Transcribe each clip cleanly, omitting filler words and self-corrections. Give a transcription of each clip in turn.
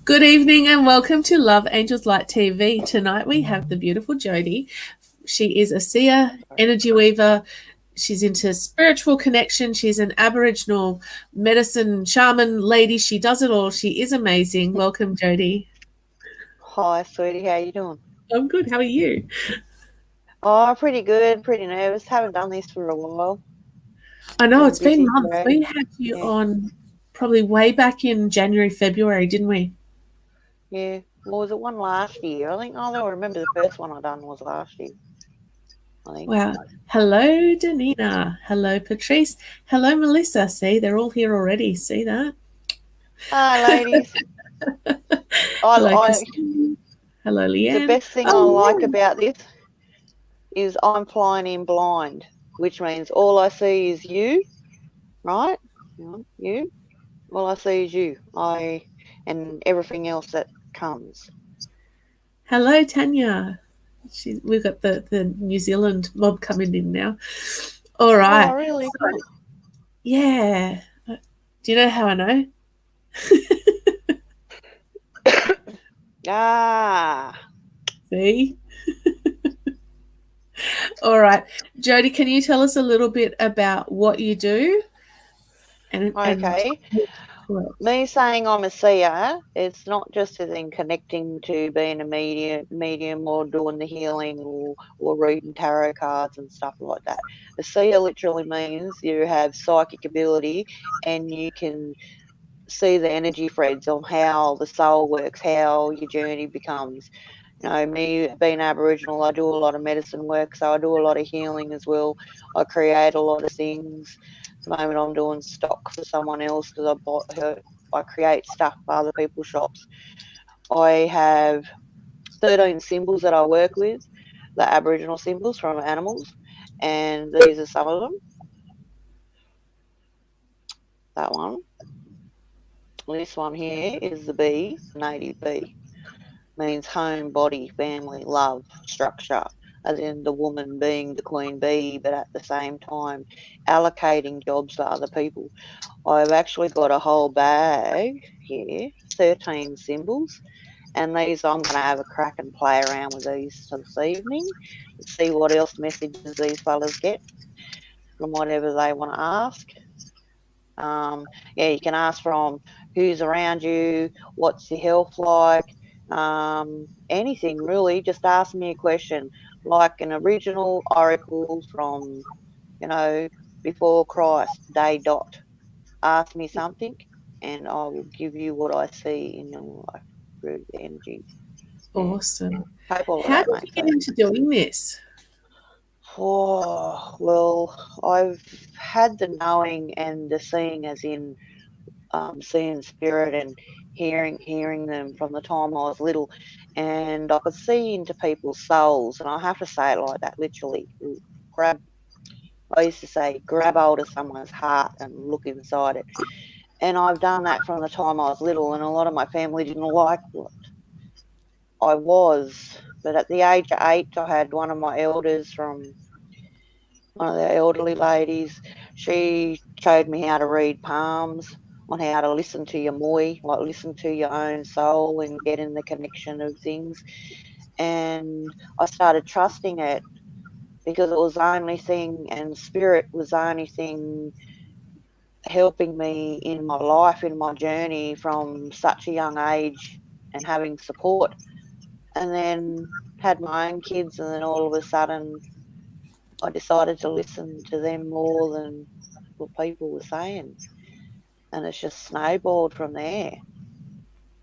Good evening and welcome to Love Angels Light TV. Tonight we have the beautiful Jody. She is a Seer Energy Weaver. She's into spiritual connection. She's an Aboriginal medicine shaman lady. She does it all. She is amazing. Welcome, Jody. Hi, sweetie. How you doing? I'm good. How are you? Oh, pretty good. Pretty nervous. Haven't done this for a while. I know it's been Busy months. today. We had you Yeah. on probably way back in January, February, didn't we? Yeah. Well, was it one last year? I think. Oh, I remember the first one I done was last year. I think. Wow. Hello, Danina. Hello, Patrice. Hello, Melissa. See, they're all here already. See that? Hi, ladies. Hello, I Christine. Hello, the Leanne. best thing I Oh, like Leanne. about this is I'm flying in blind, which means all I see is you, right? You. All I see is you. And everything else that comes. Hello, Tanya. We've got the New Zealand mob coming in now. All right. Oh, really? So, yeah. Do you know how I know? Ah. See? All right. Jody, can you tell us a little bit about what you do? And Okay. Me saying I'm a seer, it's not just as in connecting to being a medium or doing the healing or reading tarot cards and stuff like that. A seer literally means you have psychic ability and you can see the energy threads on how the soul works, how your journey becomes. You know, me being Aboriginal, I do a lot of medicine work, so I do a lot of healing as well. I create a lot of things. At the moment, I'm doing stock for someone else because I create stuff for other people's shops. I have 13 symbols that I work with, the Aboriginal symbols from animals, and these are some of them. That one. This one here is the bee, native bee. Means home, body, family, love, structure, as in the woman being the queen bee, but at the same time allocating jobs for other people. I've actually got a whole bag here, 13 symbols, and these I'm going to have a crack and play around with these this evening and see what else messages these fellas get from whatever they want to ask. Yeah, you can ask from who's around you, what's your health like, anything really. Just ask me a question, like an original oracle from, you know, before Christ, day dot. Ask me something, and I will give you what I see in your life through the energies. Yeah. awesome. Hope all of How that did you makes get sense. into doing this? Oh, well, I've had the knowing and the seeing, as in seeing spirit and hearing them from the time I was little, and I could see into people's souls, and I have to say it like that, literally. Grab, I used to say, grab hold of someone's heart and look inside it, and I've done that from the time I was little, and a lot of my family didn't like what I was, but at the age of 8, I had one of my elders from one of the elderly ladies. She showed me how to read palms, on how to listen to your moi, like listen to your own soul and get in the connection of things. And I started trusting it because it was the only thing, and spirit was the only thing helping me in my life, in my journey from such a young age and having support. And then had my own kids, and then all of a sudden I decided to listen to them more than what people were saying. And it's just snowballed from there.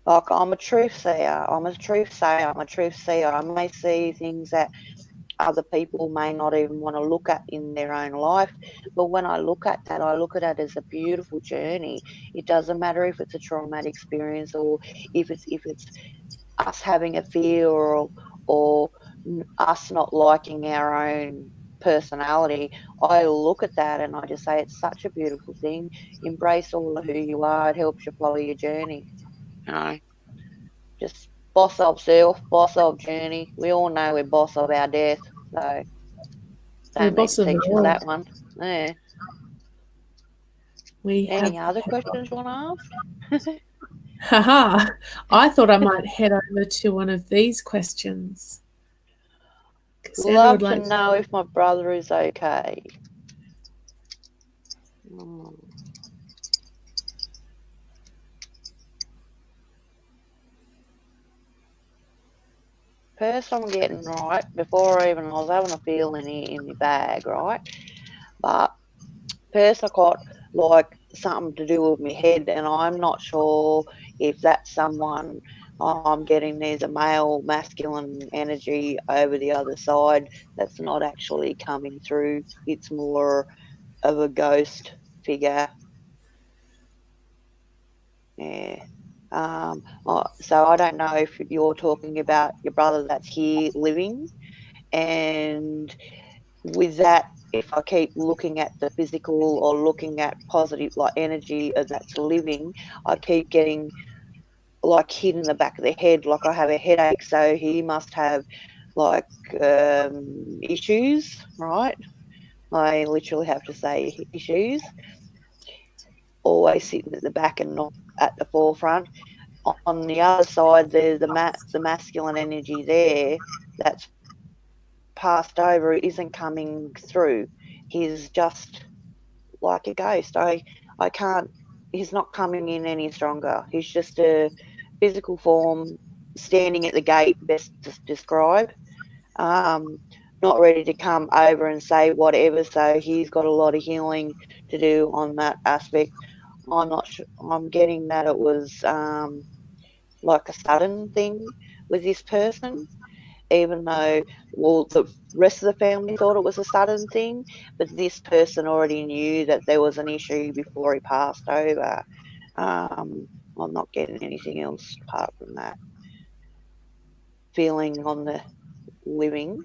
Like, I'm a truth seer. I'm a truth sayer. I'm a truth seer. I may see things that other people may not even want to look at in their own life. But when I look at that, I look at it as a beautiful journey. It doesn't matter if it's a traumatic experience or if it's us having a fear or us not liking our own personality. I look at that and I just say it's such a beautiful thing. Embrace all of who you are. It helps you follow your journey. You know, just boss of self, boss of journey. We all know we're boss of our death, so We're don't need boss to of it teach us all. that one. Yeah. We have Any the other power. questions you want to ask? Haha. I thought I might head over to one of these questions. Cassandra would Love to like know if my brother is okay. First, I'm getting right before I was having a feel in my bag, right? But first, I got like something to do with my head, and I'm not sure if that's someone I'm getting. There's a male masculine energy over the other side that's not actually coming through. It's more of a ghost figure. Yeah. So I don't know if you're talking about your brother that's here living, and with that, if I keep looking at the physical or looking at positive like energy that's living, I keep getting like hit in the back of the head, like I have a headache. So he must have like issues, right? I literally have to say issues. Always sitting at the back and not at the forefront. On the other side, there's the masculine energy there that's passed over. It isn't coming through. He's just like a ghost. I can't. He's not coming in any stronger. He's just a physical form standing at the gate. Best to describe. Um, Not ready to come over and say whatever. So he's got a lot of healing to do on that aspect. I'm not sure. I'm getting that it was like a sudden thing with this person, even though, well, the rest of the family thought it was a sudden thing, but this person already knew that there was an issue before he passed over. I'm not getting anything else apart from that. Feeling on the living,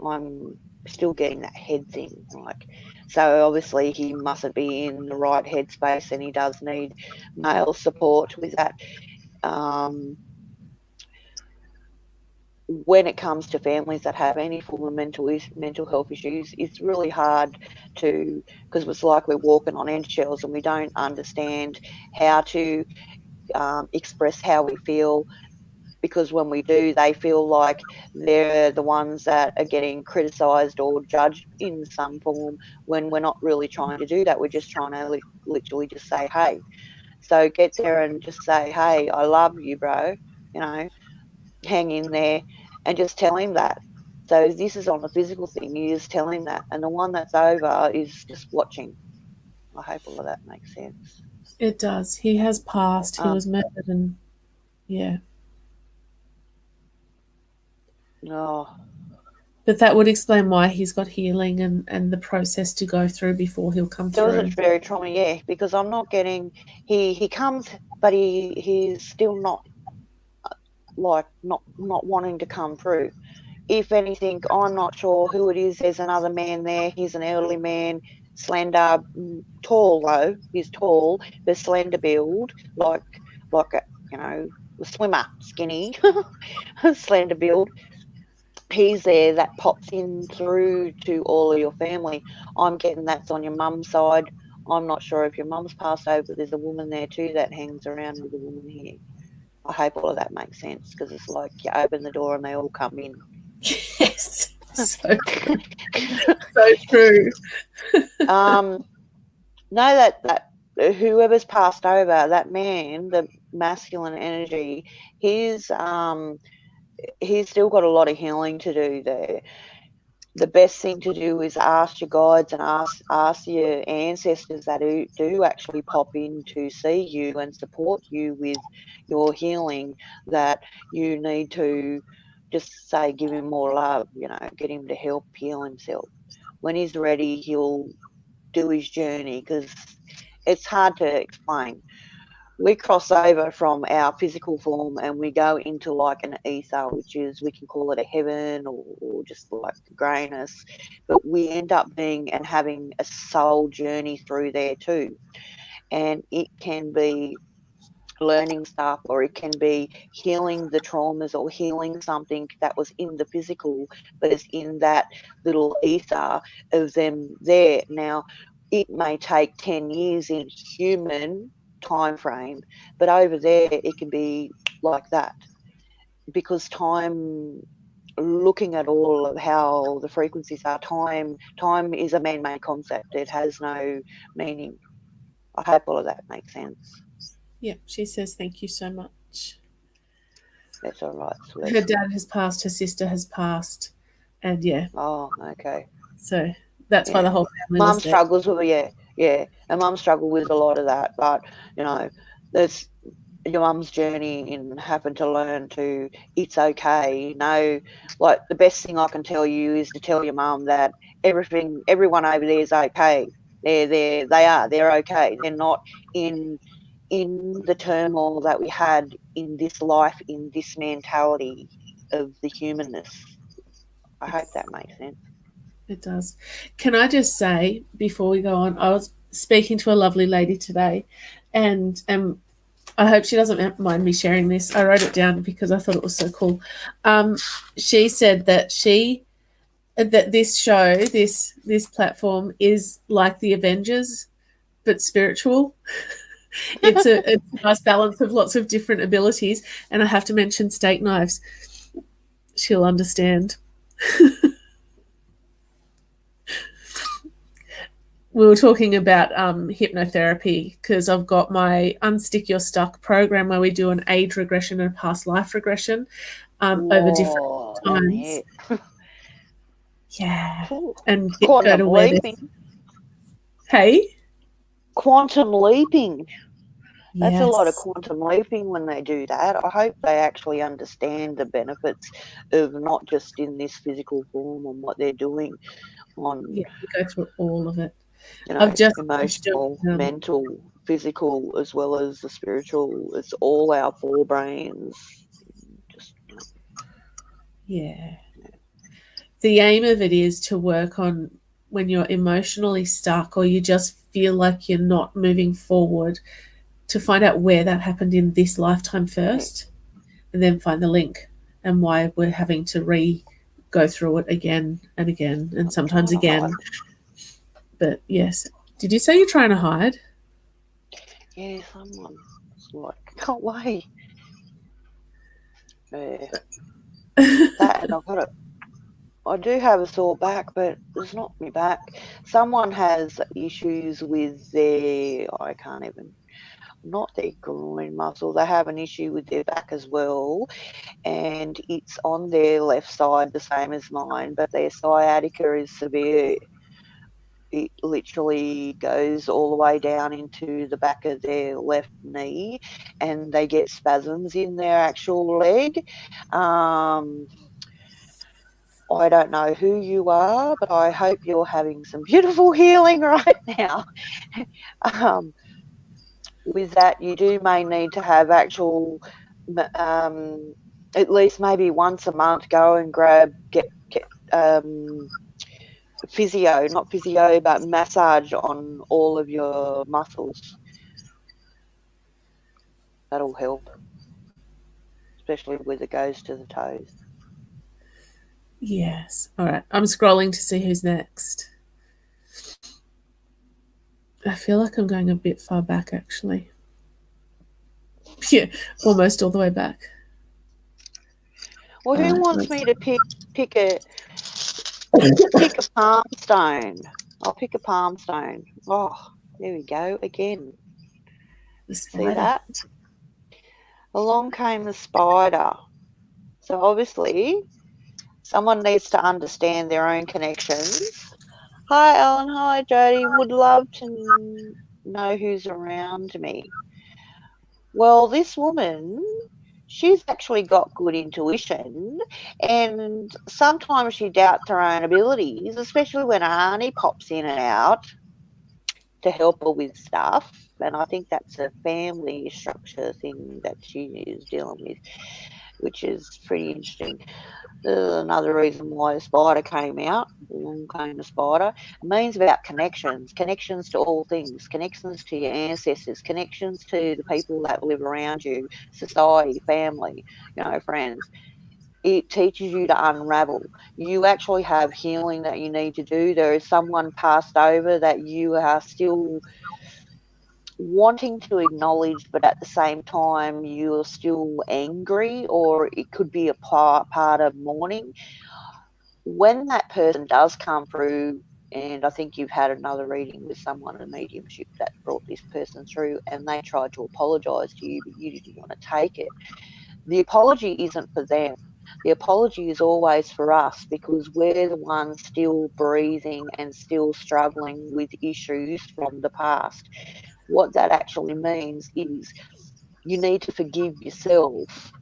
I'm still getting that head thing. Like, so obviously he mustn't be in the right headspace, and he does need male support with that. Um, when it comes to families that have any form of mental health issues, it's really hard to, because it's like we're walking on eggshells and we don't understand how to express how we feel, because when we do, they feel like they're the ones that are getting criticized or judged in some form, when we're not really trying to do that. We're just trying to literally just say, hey. So get there and just say, hey, I love you, bro. You know, hang in there, and just tell him that. So this is on the physical thing. You just tell him that, and the one that's over is just watching. I hope all of that makes sense. it does. He has passed. He Um, was murdered, and yeah. oh, But that would explain why he's got healing and the process to go through before he'll come there was a through. very trauma, yeah, because I'm not getting. He comes, but he's still not like not wanting to come through. If anything, I'm not sure who it is. There's another man there. He's an elderly man, slender, tall though. He's tall, but slender build, like a, you know, slimmer, skinny, slender build. He's there that pops in through to all of your family. I'm getting that's on your mum's side. I'm not sure if your mum's passed over, but there's a woman there too that hangs around with a woman here. I hope all of that makes sense, because it's like you open the door and they all come in. Yes. So true. So true. Know that whoever's passed over, that man, the masculine energy, he's he's still got a lot of healing to do there. The best thing to do is ask your guides and ask your ancestors that do actually pop in to see you and support you with your healing, that you need to just say, give him more love, you know, get him to help heal himself. When he's ready, he'll do his journey, because it's hard to explain. We cross over from our physical form and we go into like an ether, which is, we can call it a heaven, or just like grayness, but we end up being and having a soul journey through there too. And it can be learning stuff, or it can be healing the traumas, or healing something that was in the physical but it's in that little ether of them there. Now, it may take 10 years in human time frame, but over there it can be like that, because time, looking at all of how the frequencies are, time is a man-made concept. It has no meaning. I hope all of that makes sense. Yeah, she says thank you so much. That's all right, Her sweet. dad has passed, her sister has passed, and yeah, Oh, okay. so that's why the Yeah. whole family Mum was there. struggles with, yeah. And mum struggled with a lot of that, but there's your mum's journey in having to learn to, it's okay. No, like the best thing I can tell you is to tell your mum that everyone over there is okay. They're okay. They're not in the turmoil that we had in this life, in this mentality of the humanness. I hope that makes sense. It does. Can I just say before we go on, I was speaking to a lovely lady today, and I hope she doesn't mind me sharing this. I wrote it down because I thought it was so cool. She said that this show, this platform, is like the Avengers but spiritual. It's a nice balance of lots of different abilities, and I have to mention steak knives. She'll understand. We were talking about hypnotherapy because I've got my Unstick Your Stuck program where we do an age regression and a past life regression over different times. Yeah. And go to Quantum where this. leaping. Hey? Quantum leaping. That's a lot of Yes. quantum leaping when they do that. I hope they actually understand the benefits of not just in this physical form and what they're doing on, Yeah, we go through all of it. I've just finished emotional, doing, mental, physical, as well as the spiritual. It's all our four brains. Just, yeah. The aim of it is to work on when you're emotionally stuck or you just feel like you're not moving forward, to find out where that happened in this lifetime first, and then find the link and why we're having to go through it again and again and I'm sometimes trying to again. hide. But yes. Did you say you're trying to hide? Yeah, someone's like, can't wait. Yeah. That, and I've got it. I do have a sore back, but it's not my back. Someone has issues with I can't even, not their groin muscle. They have an issue with their back as well, and it's on their left side, the same as mine, but their sciatica is severe. It literally goes all the way down into the back of their left knee, and they get spasms in their actual leg. I don't know who you are, but I hope you're having some beautiful healing right now. um, with that, you may need to have actual, at least maybe once a month, go and get physio, not physio, but massage on all of your muscles. That'll help, especially when it goes to the toes. Yes. All right. I'm scrolling to see who's next. I feel like I'm going a bit far back, actually. Yeah, almost all the way back. Well, who wants me to pick a palm stone? I'll pick a palm stone. Oh, there we go again. The See spider. that? Along came the spider. So obviously, someone needs to understand their own connections. Hi, Ellen. Hi, Jody. Would love to know who's around me. Well, this woman, she's actually got good intuition, and sometimes she doubts her own abilities, especially when Arnie pops in and out to help her with stuff. And I think that's a family structure thing that she is dealing with, which is pretty interesting. Another reason why a spider came out, along came the spider. It means about connections to all things, connections to your ancestors, connections to the people that live around you, society, family, friends. It teaches you to unravel. You actually have healing that you need to do. There is someone passed over that you are still wanting to acknowledge, but at the same time you're still angry, or it could be a part of mourning. When that person does come through, and I think you've had another reading with someone in mediumship that brought this person through, and they tried to apologise to you, but you didn't want to take it. The apology isn't for them. The apology is always for us, because we're the ones still breathing and still struggling with issues from the past. What that actually means is you need to forgive yourself,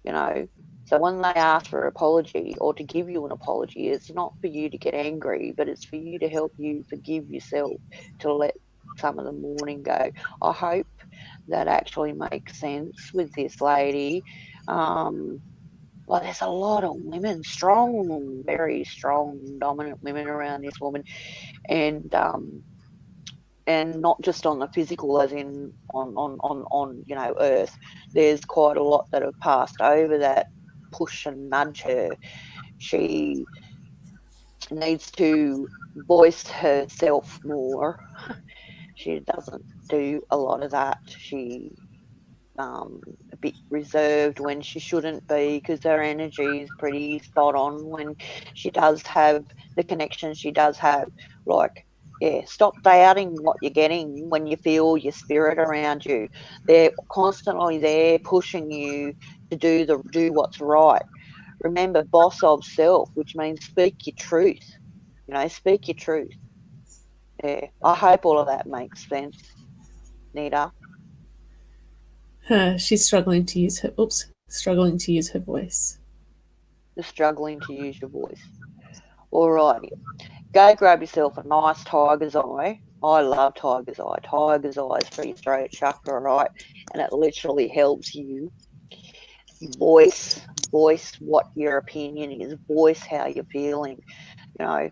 you know. So when they ask for an apology or to give you an apology, it's not for you to get angry, but it's for you to help you forgive yourself, to let some of the mourning go. I hope that actually makes sense with this lady. Well, there's a lot of women, strong, very strong, dominant women around this woman, and not just on the physical, as in on Earth. There's quite a lot that have passed over that push and nudge her. She needs to voice herself more. She doesn't do a lot of that. She a bit reserved when she shouldn't be, because her energy is pretty spot on when she does have the connection she does have. Like, yeah, stop doubting what you're getting when you feel your spirit around you. They're constantly there pushing you to do what's right. Remember, boss of self, which means speak your truth. Speak your truth. Yeah, I hope all of that makes sense, Nita. She's struggling to use her voice. You're struggling to use your voice. Alrighty. Go grab yourself a nice tiger's eye. I love tiger's eye. Tiger's eye is for your throat chakra, right? And it literally helps you voice what your opinion is, voice how you're feeling. You know,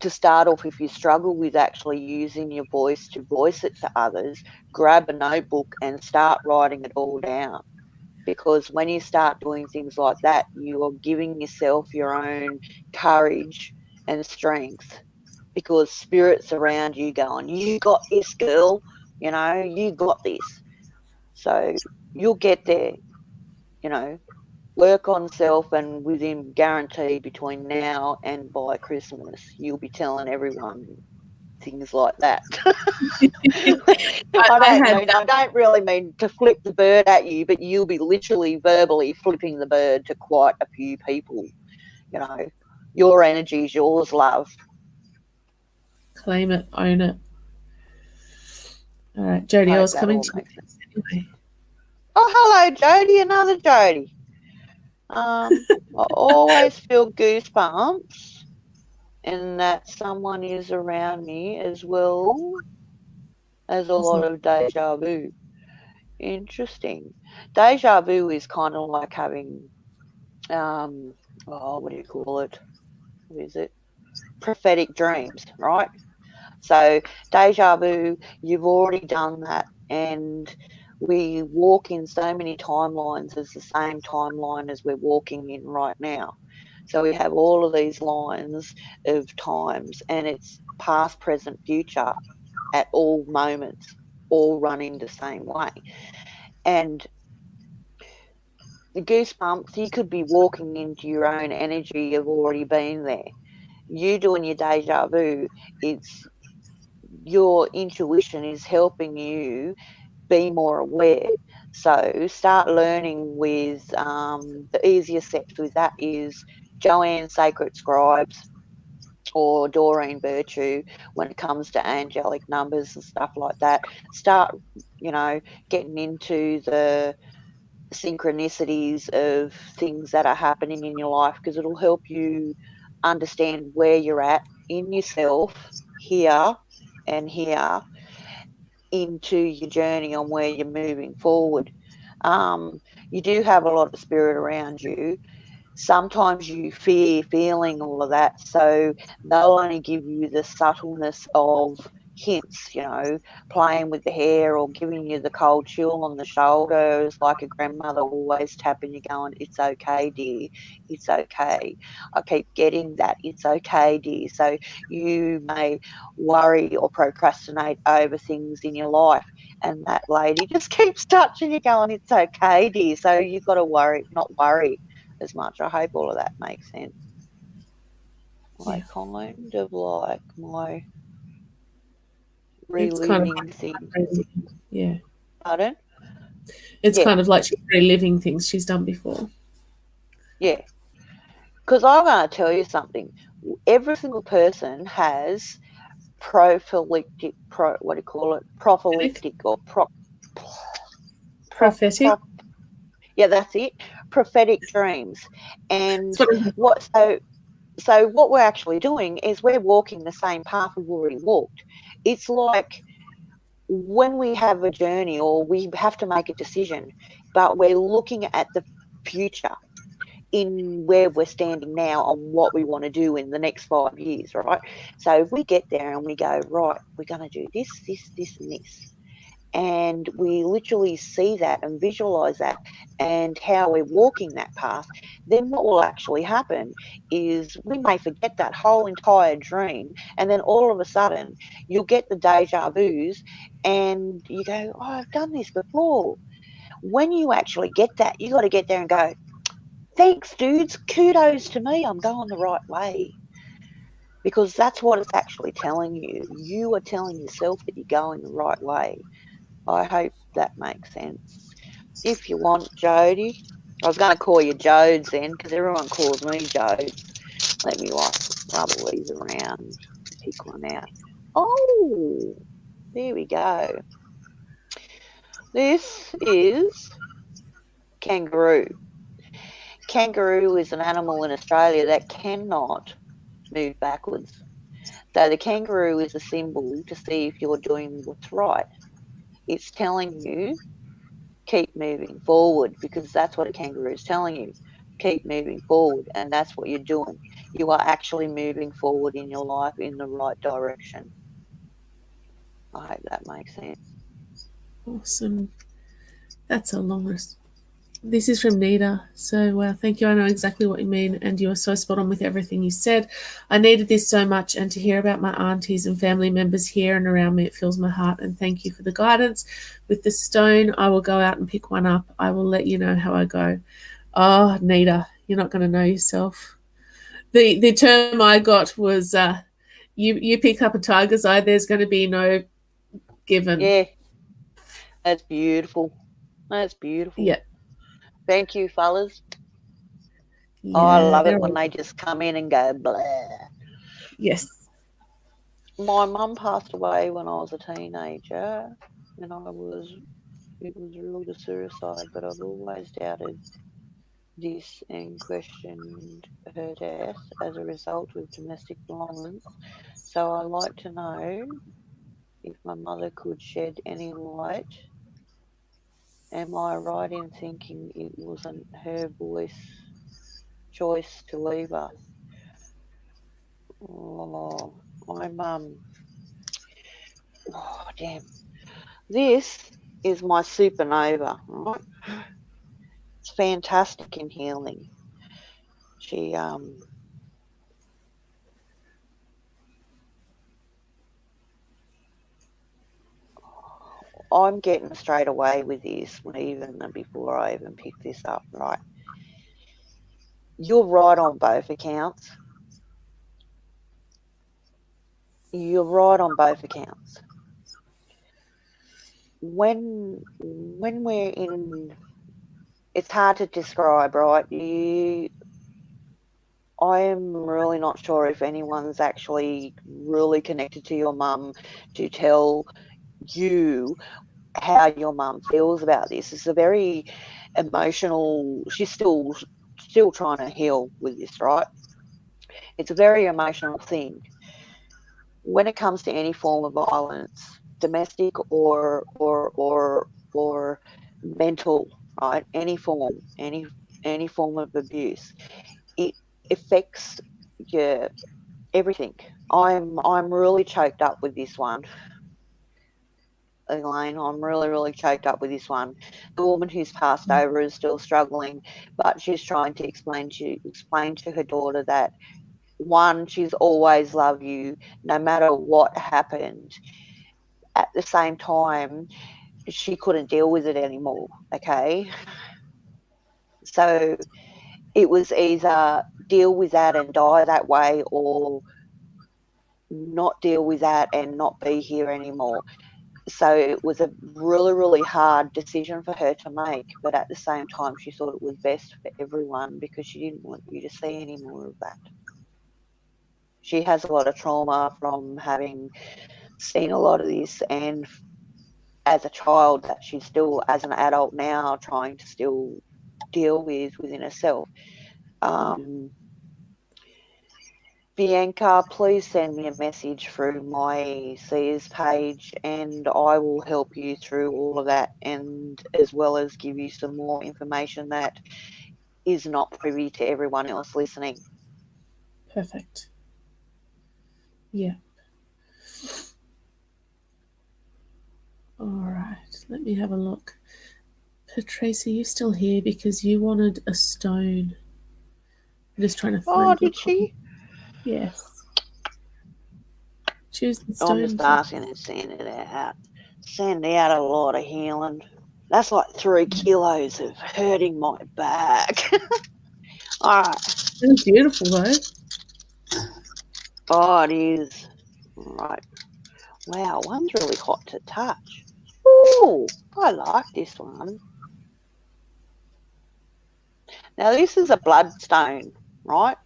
to start off, if you struggle with actually using your voice to voice it to others, grab a notebook and start writing it all down. Because when you start doing things like that, you are giving yourself your own courage and strength, because spirits around you going, you got this, girl, you got this. So you'll get there, work on self, and within guarantee between now and by Christmas, you'll be telling everyone things like that. I don't really mean to flip the bird at you, but you'll be literally verbally flipping the bird to quite a few people. Your energy is yours, love. Claim it, own it. All right, Jody, I was coming to you anyway. Oh, hello, Jody, another Jody. I always feel goosebumps, and that someone is around me, as well as a lot of deja vu. Interesting. Deja vu is kind of like having, what do you call it? What is it? Prophetic dreams, right? So deja vu, you've already done that, and we walk in so many timelines as the same timeline as we're walking in right now. So we have all of these lines of times, and it's past, present, future at all moments, all running the same way. And the goosebumps, you could be walking into your own energy, you've already been there. You doing your deja vu, it's your intuition is helping you be more aware. So start learning with the easiest steps with that is Joanne's Sacred Scribes or Doreen Virtue when it comes to angelic numbers and stuff like that. Start, getting into the synchronicities of things that are happening in your life, because it'll help you understand where you're at in yourself, here and here, into your journey on where you're moving forward. You do have a lot of spirit around you. Sometimes you fear feeling all of that, so they'll only give you the subtleness of hints, you know, playing with the hair or giving you the cold chill on the shoulders, like a grandmother always tapping you, going, "It's okay, dear. It's okay." I keep getting that, "It's okay, dear." So you may worry or procrastinate over things in your life, and that lady just keeps touching you, going, "It's okay, dear." So you've got to not worry as much. I hope all of that makes sense. I Yeah. kind of like my It's kind of reliving like things. yeah. Pardon? It's Yeah, kind of like she's reliving things she's done before. yeah. Because I'm going to tell you something. Every single person has prophylactic, what do you call it? Prophylactic or Prophetic. yeah, that's it. Prophetic dreams. And That's what what so what we're actually doing is we're walking the same path we've already walked. It's like when we have a journey or we have to make a decision, but we're looking at the future in where we're standing now on what we want to do in the next 5 years, right? So if we get there and we go, right, we're going to do this, this, this, and this, and we literally see that and visualize that and how we're walking that path, then what will actually happen is we may forget that whole entire dream, and then all of a sudden you'll get the deja vus and you go, "Oh, I've done this before." When you actually get that, you got to get there and go, "Thanks, dudes. Kudos to me. I'm going the right way." Because that's what it's actually telling you. You are telling yourself that you're going the right way. I hope that makes sense. If you want, Jody, I was going to call you Jodes then because everyone calls me Jodes. Let me like rub all these around, pick one out. Oh, there we go. This is kangaroo. Kangaroo is an animal in Australia that cannot move backwards. So the kangaroo is a symbol to see if you're doing what's right. It's telling you keep moving forward because that's what a kangaroo is telling you. Keep moving forward, and that's what you're doing. You are actually moving forward in your life in the right direction. I hope that makes sense. awesome. That's a long list. This is from Nita. So, thank you. I know exactly what you mean, and you are so spot on with everything you said. I needed this so much, and to hear about my aunties and family members here and around me, it fills my heart. And thank you for the guidance. With the stone, I will go out and pick one up. I will let you know how I go. Oh, Nita, you're not going to know yourself. The term I got was you pick up a tiger's eye. There's going to be no given. Yeah, that's beautiful. That's beautiful. Yeah, Thank you, fellas. Oh, I yeah. love There it are when they just come in and go, blah. yes. My mum passed away when I was a teenager, and it was really the suicide, but I've always doubted this and questioned her death as a result of domestic violence. So I'd like to know if my mother could shed any light. Am I right in thinking it wasn't her choice to leave us? Oh, oh damn. This is my supernova, right? It's fantastic in healing. She I'm getting straight away with this even before I even pick this up, right? You're right on both accounts. You're right on both accounts. When we're in, it's hard to describe, right? I am really not sure if anyone's actually really connected to your mum to tell you how your mum feels about this. It's a very emotional. She's still trying to heal with this, right? It's a very emotional thing. When it comes to any form of violence, domestic or mental, right? Any form of abuse, it affects your everything. I'm really choked up with this one. Elaine, I'm really, really choked up with this one. The woman who's passed over is still struggling, but she's trying to explain to her daughter that, one, she's always loved you, no matter what happened. At the same time, she couldn't deal with it anymore, okay? So it was either deal with that and die that way, or not deal with that and not be here anymore. So it was a really, really hard decision for her to make, but at the same time, she thought it was best for everyone because she didn't want you to see any more of that. She has a lot of trauma from having seen a lot of this, and as a child that she's still, as an adult now, trying to still deal with within herself. Bianca, please send me a message through my Seers page and I will help you through all of that, and as well as give you some more information that is not privy to everyone else listening. Perfect. Yeah. All right. Let me have a look. Patrice, are you still here? Because you wanted a stone. I'm just trying to find. Oh, did she? Yes. Choose the stone. I'm just asking and send it out. Send out a lot of healing. That's like 3 kilos of hurting my back. All right. It's beautiful though. Oh, it is. All right. Wow, one's really hot to touch. Ooh, I like this one. Now, this is a bloodstone, right?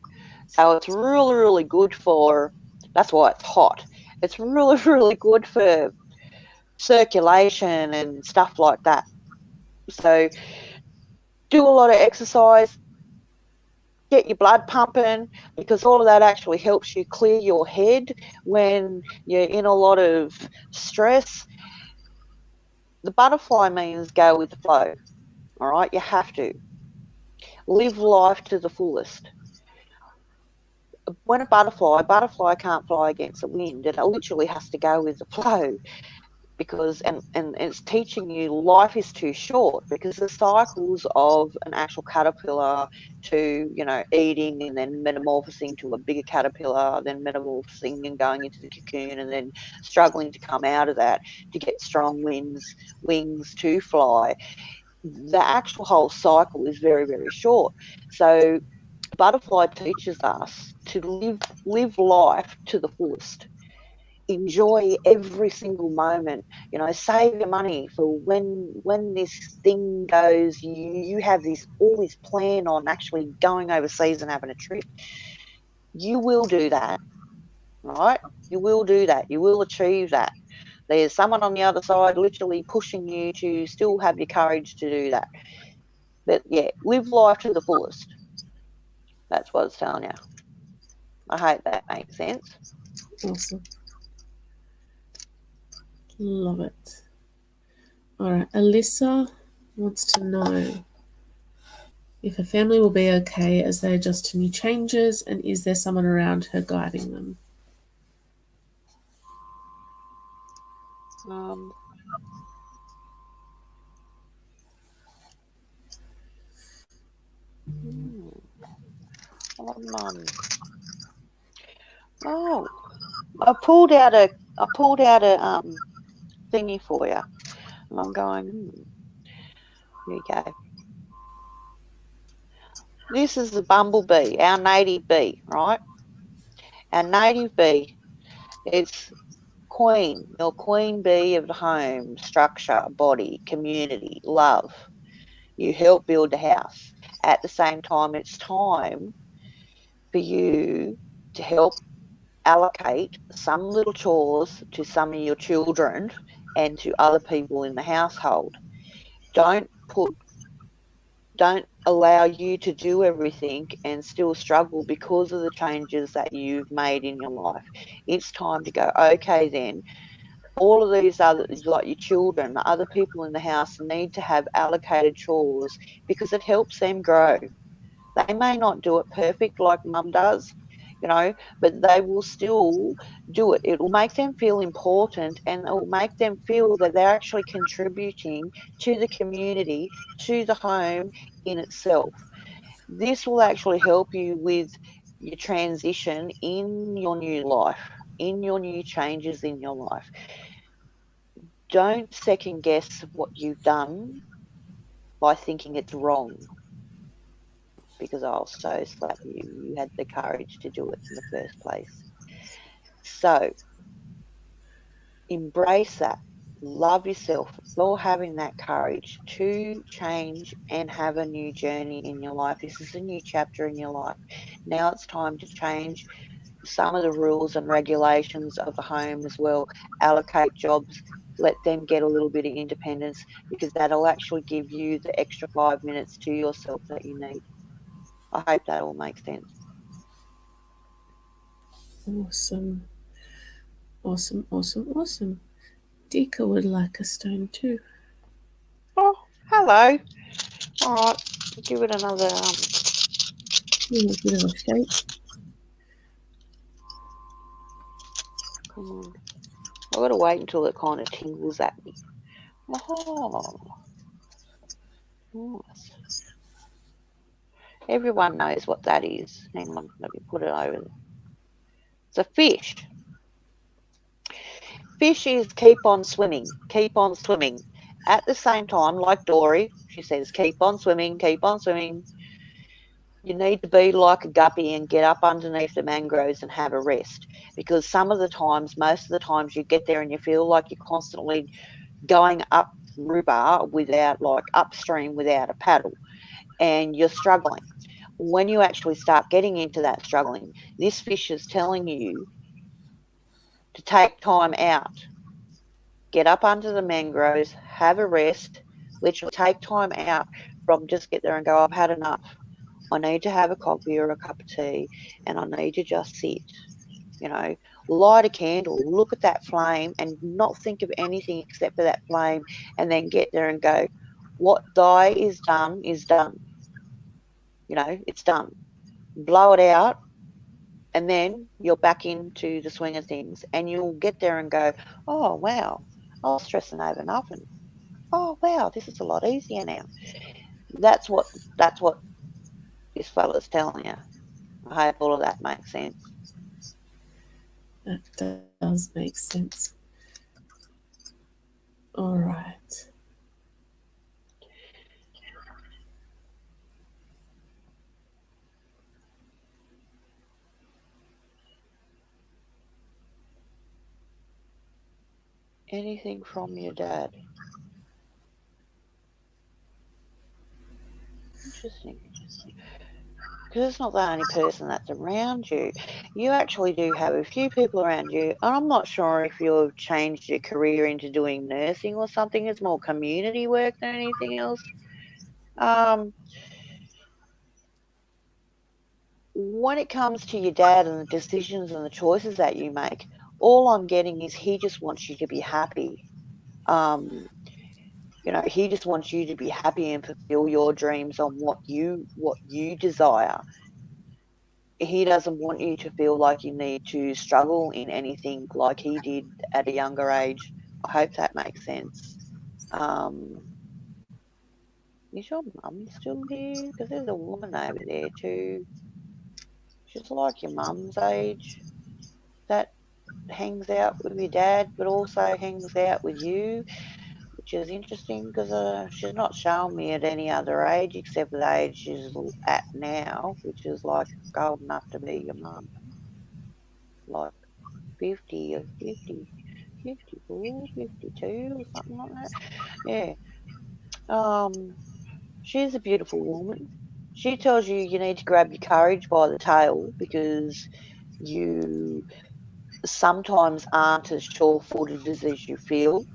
So it's really, really good for, that's why it's hot. It's really, really good for circulation and stuff like that. So do a lot of exercise, get your blood pumping, because all of that actually helps you clear your head when you're in a lot of stress. The butterfly means go with the flow, all right? You have to. Live life to the fullest. When a butterfly can't fly against the wind, it literally has to go with the flow, because and it's teaching you life is too short, because the cycles of an actual caterpillar to, you know, eating and then metamorphosing to a bigger caterpillar, then metamorphosing and going into the cocoon and then struggling to come out of that to get strong wings to fly. The actual whole cycle is very, very short. So butterfly teaches us to live life to the fullest. Enjoy every single moment. You know, save your money for when this thing goes. You have all this plan on actually going overseas and having a trip. You will do that, right? You will do that. You will achieve that. There's someone on the other side literally pushing you to still have your courage to do that. But yeah, live life to the fullest. That's what it's telling you. I hope that makes sense. Awesome. Love it. All right. Alyssa wants to know if her family will be okay as they adjust to new changes, and is there someone around her guiding them? Oh, I pulled out a thingy for you, and I'm going. Here you go. This is the bumblebee, our native bee, right? Our native bee, it's queen, your queen bee of the home, structure, body, community, love. You help build the house. At the same time, it's time for you to help allocate some little chores to some of your children and to other people in the household. Don't allow you to do everything and still struggle because of the changes that you've made in your life. It's time to go, okay, then all of these others, like your children, the other people in the house, need to have allocated chores because it helps them grow. They may not do it perfect like mum does. but they will still do it. It will make them feel important, and it will make them feel that they're actually contributing to the community, to the home in itself. This will actually help you with your transition in your new life, in your new changes in your life. Don't second guess what you've done by thinking it's wrong, because I'll so slap you. You had the courage to do it in the first place. So embrace that. Love yourself for having that courage to change and have a new journey in your life. This is a new chapter in your life. Now it's time to change some of the rules and regulations of the home as well. Allocate jobs, let them get a little bit of independence, because that'll actually give you the extra 5 minutes to yourself that you need. I hope that all makes sense. Awesome. Awesome, awesome, awesome. Dika would like a stone too. Oh, hello. All right, give it another. A bit of a shake. Come on. I've got to wait until it kind of tingles at me. Oh, nice. Everyone knows what that is. Hang on, let me put it over there. It's a fish. Fish is keep on swimming, keep on swimming. At the same time, like Dory, she says, keep on swimming, keep on swimming. You need to be like a guppy and get up underneath the mangroves and have a rest. Because some of the times, most of the times, you get there and you feel like you're constantly going up river without, like upstream without a paddle, and you're struggling. When you actually start getting into that struggling, this fish is telling you to take time out, get up under the mangroves, have a rest, literally take time out from just get there and go, I've had enough. I need to have a coffee or a cup of tea, and I need to just sit, light a candle, look at that flame and not think of anything except for that flame, and then get there and go, what die is done is done. It's done. Blow it out, and then you're back into the swing of things, and you'll get there and go, oh, wow, I was stressing over nothing. Oh, wow, this is a lot easier now. That's what this fella's telling you. I hope all of that makes sense. That does make sense. All right. Anything from your dad? Interesting. Because it's not the only person that's around you. You actually do have a few people around you, and I'm not sure if you've changed your career into doing nursing or something. It's more community work than anything else. When it comes to your dad and the decisions and the choices that you make, all I'm getting is he just wants you to be happy. He just wants you to be happy and fulfill your dreams on what you desire. He doesn't want you to feel like you need to struggle in anything like he did at a younger age. I hope that makes sense. Is your mum still here? Because there's a woman over there too. She's like your mum's age. That hangs out with your dad, but also hangs out with you, which is interesting because she's not showing me at any other age except the age she's at now, which is like old enough to be your mum, like 50 or 50, 54, 52 or something like that. Yeah. She's a beautiful woman. She tells you need to grab your courage by the tail, because you sometimes aren't as sure-footed as you feel.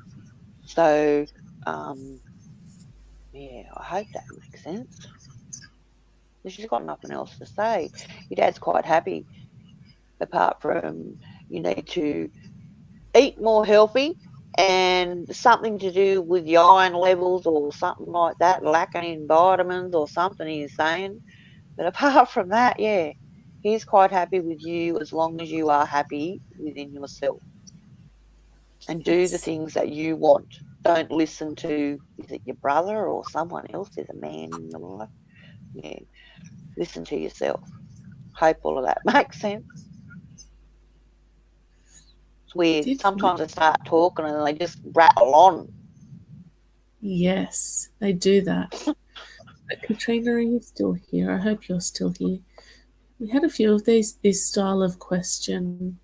So, yeah, I hope that makes sense. She's got nothing else to say. Your dad's quite happy, apart from you need to eat more healthy and something to do with your iron levels or something like that, lacking in vitamins or something he's saying. But apart from that, yeah, He's quite happy with you as long as you are happy within yourself and do the Yes. things that you want. Don't listen to, is it your brother or someone else? There's a man in your life. Yeah. Listen to yourself. Hope all of that makes sense. It's weird. Did for me. Sometimes I start talking and they just rattle on. Yes, they do that. But Katrina, are you still here? I hope you're still here. We had a few of these this style of question.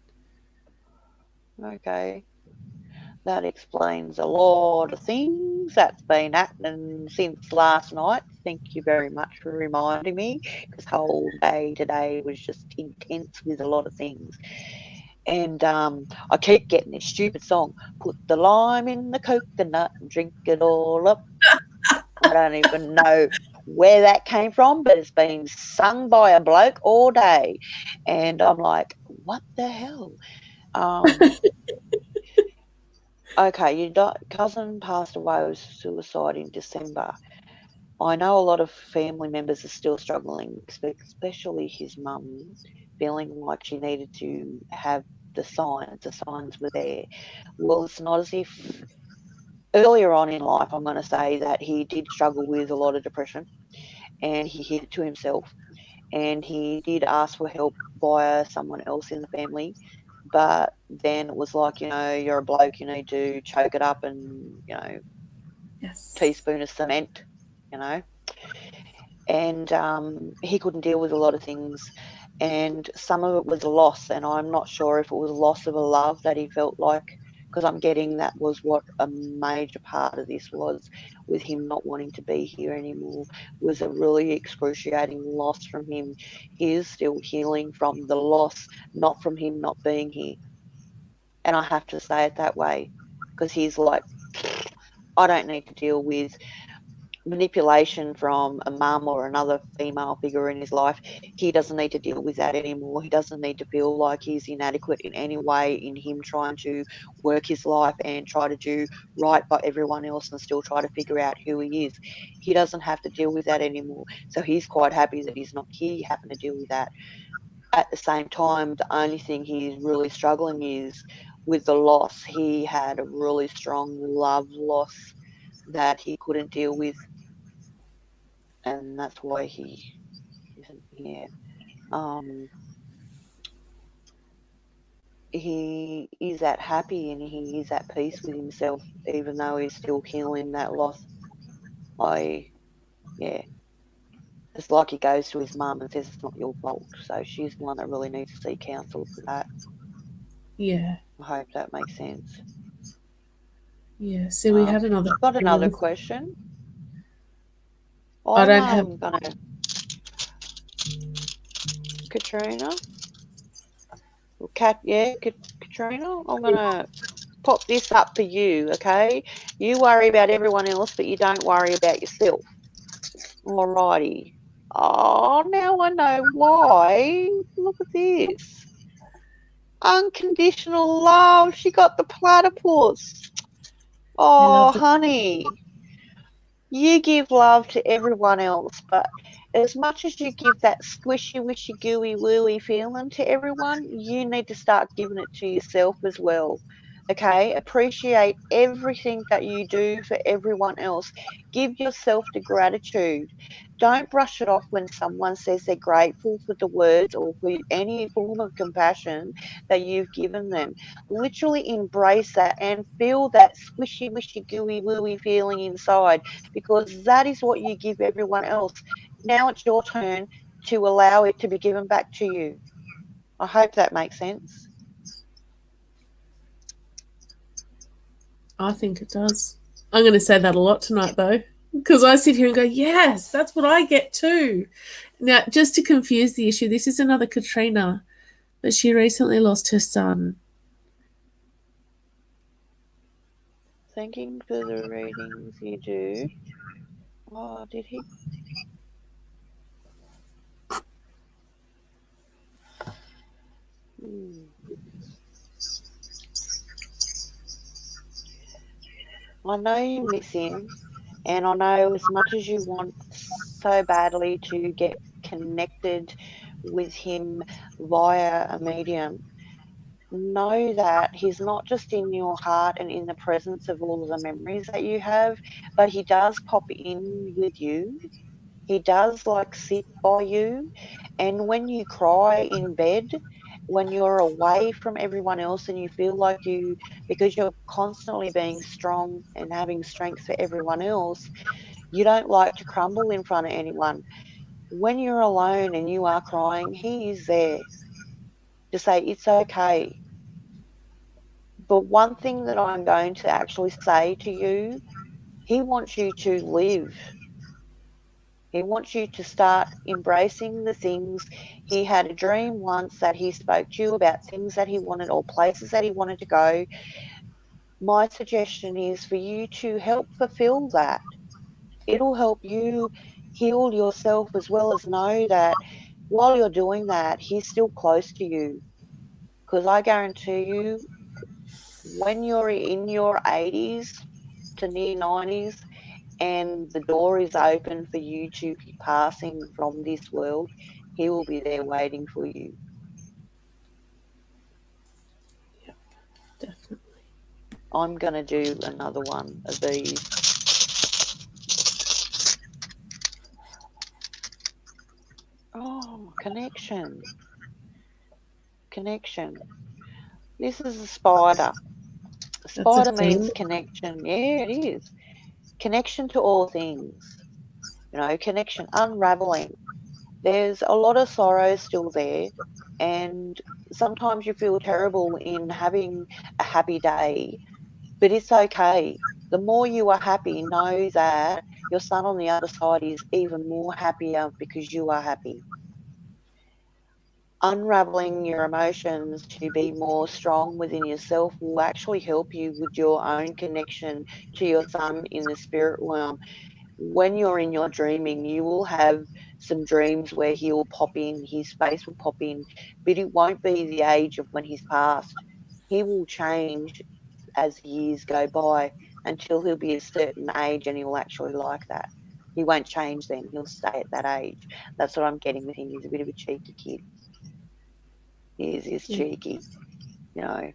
Okay. That explains a lot of things that's been happening since last night. Thank you very much for reminding me because the whole day today was just intense with a lot of things. And I keep getting this stupid song, put the lime in the coconut and drink it all up. I don't even know where that came from, but it's been sung by a bloke all day. And I'm like, what the hell? Um, okay, your cousin passed away with suicide in December. I know a lot of family members are still struggling, especially his mum, feeling like she needed to have the signs. The signs were there. Well, it's not as if earlier on in life, I'm going to say that he did struggle with a lot of depression and he hid it to himself. And he did ask for help via someone else in the family. But then it was like, you're a bloke, you need to choke it up and, Yes. teaspoon of cement, you know. And he couldn't deal with a lot of things. And some of it was a loss. And I'm not sure if it was a loss of a love that he felt like, because I'm getting that was what a major part of this was, with him not wanting to be here anymore, was a really excruciating loss from him. He is still healing from the loss, not from him not being here. And I have to say it that way, because he's like, I don't need to deal with manipulation from a mum or another female figure in his life. He doesn't need to deal with that anymore. He doesn't need to feel like he's inadequate in any way in him trying to work his life and try to do right by everyone else and still try to figure out who he is. He doesn't have to deal with that anymore. So he's quite happy that he's not here having to deal with that. At the same time, the only thing he's really struggling is with the loss. He had a really strong love loss that he couldn't deal with, and that's why he isn't here. Um, he is at happy and he is at peace with himself, even though he's still healing that loss. Yeah, it's like he goes to his mum and says it's not your fault. So she's the one that really needs to seek counsel for that. Yeah. I hope that makes sense. Yeah. So we had another. Got another question. I I'm don't have. gonna, Katrina, or Katrina. I'm gonna pop this up for you, okay? You worry about everyone else, but you don't worry about yourself. Alrighty. Oh, now I know why. Look at this. Unconditional love. She got the platypus. I Oh, love it. honey. You give love to everyone else, but as much as you give that squishy, wishy, gooey, wooey feeling to everyone, you need to start giving it to yourself as well. Okay? Appreciate everything that you do for everyone else. Give yourself the gratitude. Don't brush it off when someone says they're grateful for the words or for any form of compassion that you've given them. Literally embrace that and feel that squishy, wishy, gooey, wooey feeling inside, because that is what you give everyone else. Now it's your turn to allow it to be given back to you. I hope that makes sense. I think it does. I'm going to say that a lot tonight, though, because I sit here and go, yes, that's what I get too. Now, just to confuse the issue, this is another Katrina, but she recently lost her son. Thanking for the readings you do. Oh, did he? I know you miss him, and I know as much as you want so badly to get connected with him via a medium, know that he's not just in your heart and in the presence of all of the memories that you have, but he does pop in with you. He does like sit by you. And when you cry in bed, when you're away from everyone else and you feel like you, because you're constantly being strong and having strength for everyone else, you don't like to crumble in front of anyone. When you're alone and you are crying, he is there to say, it's okay. But one thing that I'm going to actually say to you, he wants you to live. He wants you to start embracing the things. He had a dream once that he spoke to you about things that he wanted or places that he wanted to go. My suggestion is for you to help fulfill that. It'll help you heal yourself as well as know that while you're doing that, he's still close to you. Because I guarantee you, when you're in your 80s to near 90s, and the door is open for you to be passing from this world, he will be there waiting for you. Yeah, definitely. I'm going to do another one of these. Oh, connection. Connection. This is a spider. A That's a spider means thing. connection. Yeah, it is. Connection to all things. You know, connection, unraveling. There's a lot of sorrow still there, and sometimes you feel terrible in having a happy day, but it's okay. The more you are happy, know that your son on the other side is even more happier because you are happy. Unraveling your emotions to be more strong within yourself will actually help you with your own connection to your son in the spirit realm. When you're in your dreaming, you will have some dreams where he will pop in, his face will pop in, but it won't be the age of when he's passed. He will change as years go by until he'll be a certain age and he'll actually like that. He won't change then, he'll stay at that age. That's what I'm getting with him. He's a bit of a cheeky kid. He's Yeah, cheeky, you know,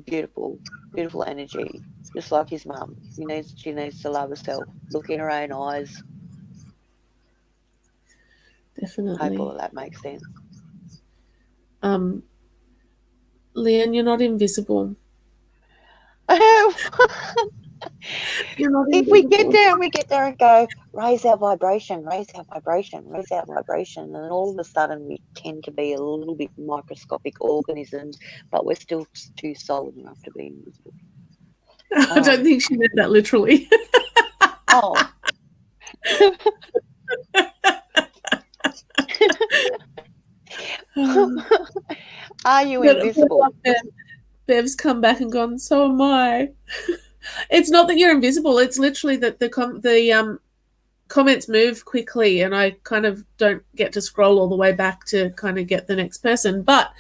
beautiful, beautiful energy, just like his mum. She needs to love herself, look in her own eyes. Hope all definitely. of that makes sense. Um, Leanne, you're not invisible. You're not If we invisible. get there and go, raise our vibration, raise our vibration, raise our vibration, and all of a sudden we tend to be a little bit microscopic organisms, but we're still too solid enough to be invisible. I don't think she meant that literally. Oh. Are you But invisible? Bev's come back and gone, so am I. It's not that you're invisible. It's literally that the comments move quickly, and I kind of don't get to scroll all the way back to kind of get the next person. But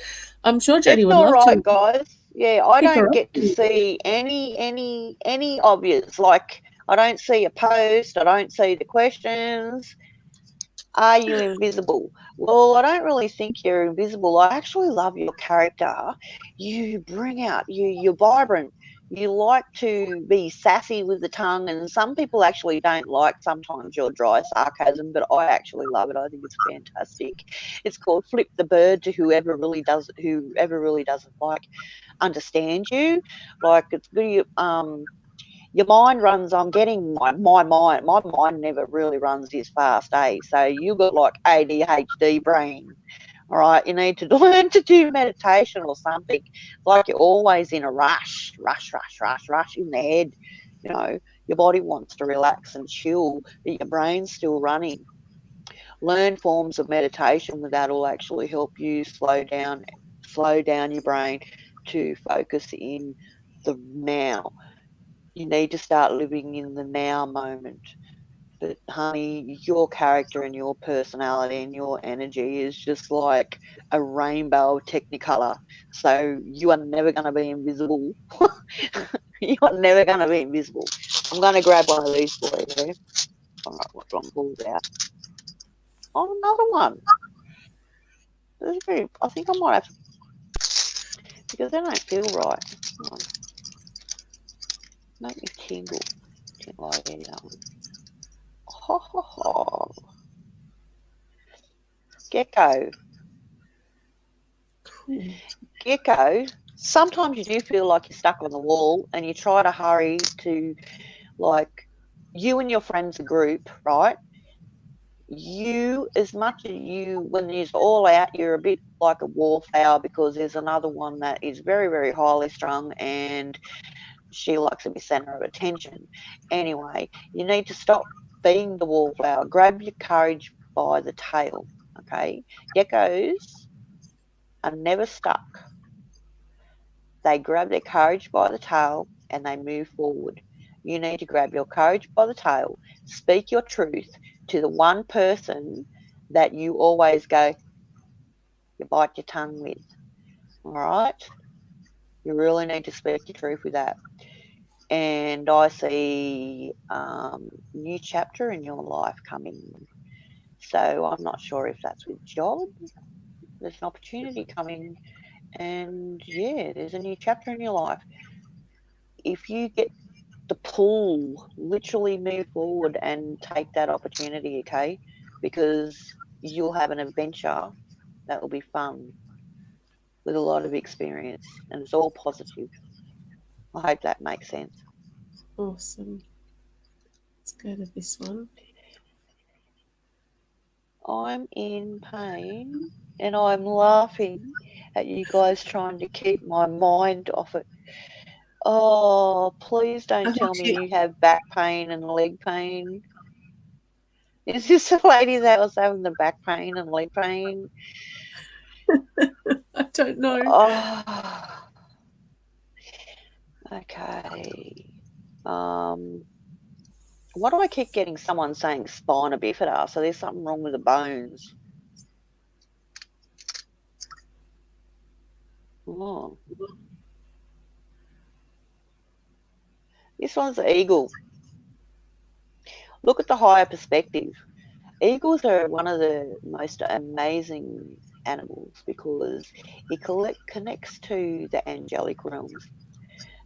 I'm sure Jody It's would all love right, to guys. Yeah, I pick her don't up. get to see any obvious. Like, I don't see a post. I don't see the questions. Are you invisible? Well, I don't really think you're invisible. I actually love your character. You bring out you're vibrant. You like to be sassy with the tongue, and some people actually don't like sometimes your dry sarcasm, but I actually love it. I think it's fantastic. It's called flip the bird to whoever really doesn't like understand you. Like it's good. Your mind runs, I'm getting my mind never really runs this fast, eh? So you got like ADHD brain. All right, you need to learn to do meditation or something. Like you're always in a rush in the head. You know, your body wants to relax and chill, but your brain's still running. Learn forms of meditation that will actually help you slow down your brain to focus in the now. You need to start living in the now moment. But honey, your character and your personality and your energy is just like a rainbow of technicolor. So you are never going to be invisible. You are never going to be invisible. I'm going to grab one of these for you. All right, what one pulls out? Oh, another one. I think I might have to, because they don't feel right. Hang on. Make me tingle. Oh, yeah, that one. Ho, ho, ho. Gecko. Cool. Gecko. Sometimes you do feel like you're stuck on the wall and you try to hurry to, like, you and your friends, a group, right? You, as much as you, when you're all out, you're a bit like a wallflower, because there's another one that is very, very highly strung and she likes to be center of attention. Anyway, you need to stop being the wallflower. Grab your courage by the tail, okay? Geckos are never stuck. They grab their courage by the tail and they move forward. You need to grab your courage by the tail, speak your truth to the one person that you always go, you bite your tongue with. All right? You really need to speak your truth with that. And I see new chapter in your life coming. So I'm not sure if that's with job. There's an opportunity coming, and yeah, there's a new chapter in your life. If you get the pull, literally move forward and take that opportunity, okay? Because you'll have an adventure that will be fun with a lot of experience, and it's all positive. I hope that makes sense. Awesome. Let's go to this one. I'm in pain and I'm laughing at you guys trying to keep my mind off it. Oh, please don't tell me you have back pain and leg pain. Is this the lady that was having the back pain and leg pain? I don't know. Oh, okay. Why do I keep getting someone saying spina bifida? So there's something wrong with the bones. Oh. This one's the eagle. Look at the higher perspective. Eagles are one of the most amazing animals because it connects to the angelic realms.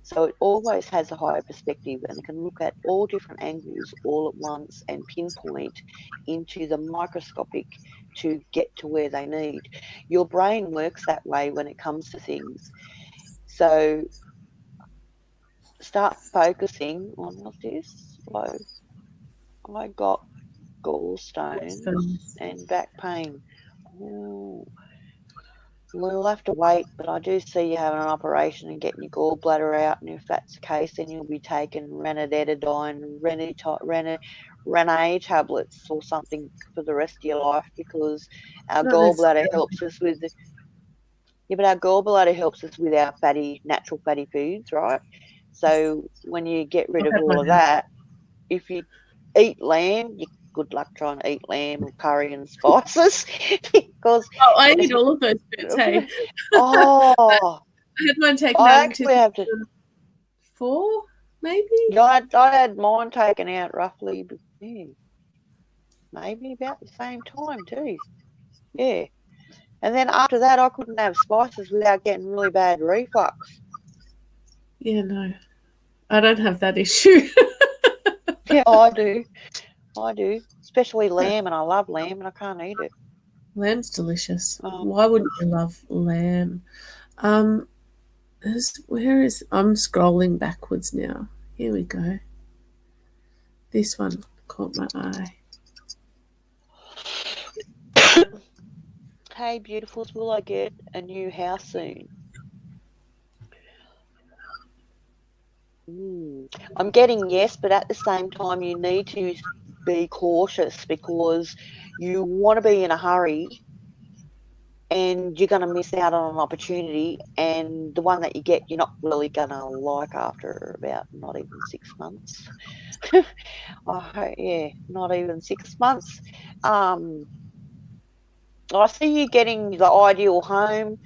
So it always has a higher perspective and it can look at all different angles all at once and pinpoint into the microscopic to get to where they need. Your brain works that way when it comes to things. So start focusing on what's this? Low. I got gallstones and back pain. Oh, we'll have to wait, but I do see you having an operation and getting your gallbladder out, and if that's the case, then you'll be taking ranitidine, Rene tablets or something for the rest of your life, because our gallbladder helps us with our gallbladder helps us with our natural fatty foods, right? So when you get rid of all of that, if you eat lamb, good luck trying to eat lamb or curry and spices, because I eat all of those foods. Hey, oh, I had mine taken I out actually have to 4, maybe. I had mine taken out roughly, maybe about the same time too. Yeah, and then after that, I couldn't have spices without getting really bad reflux. Yeah, no, I don't have that issue. Yeah, I do, especially lamb, and I love lamb, and I can't eat it. Lamb's delicious. Why wouldn't you love lamb? I'm scrolling backwards now. Here we go. This one caught my eye. Hey, beautifuls, will I get a new house soon? I'm getting yes, but at the same time, you need to be cautious because you want to be in a hurry and you're going to miss out on an opportunity. And the one that you get, you're not really going to like after about not even 6 months. Yeah, not even 6 months. I see you getting the ideal home.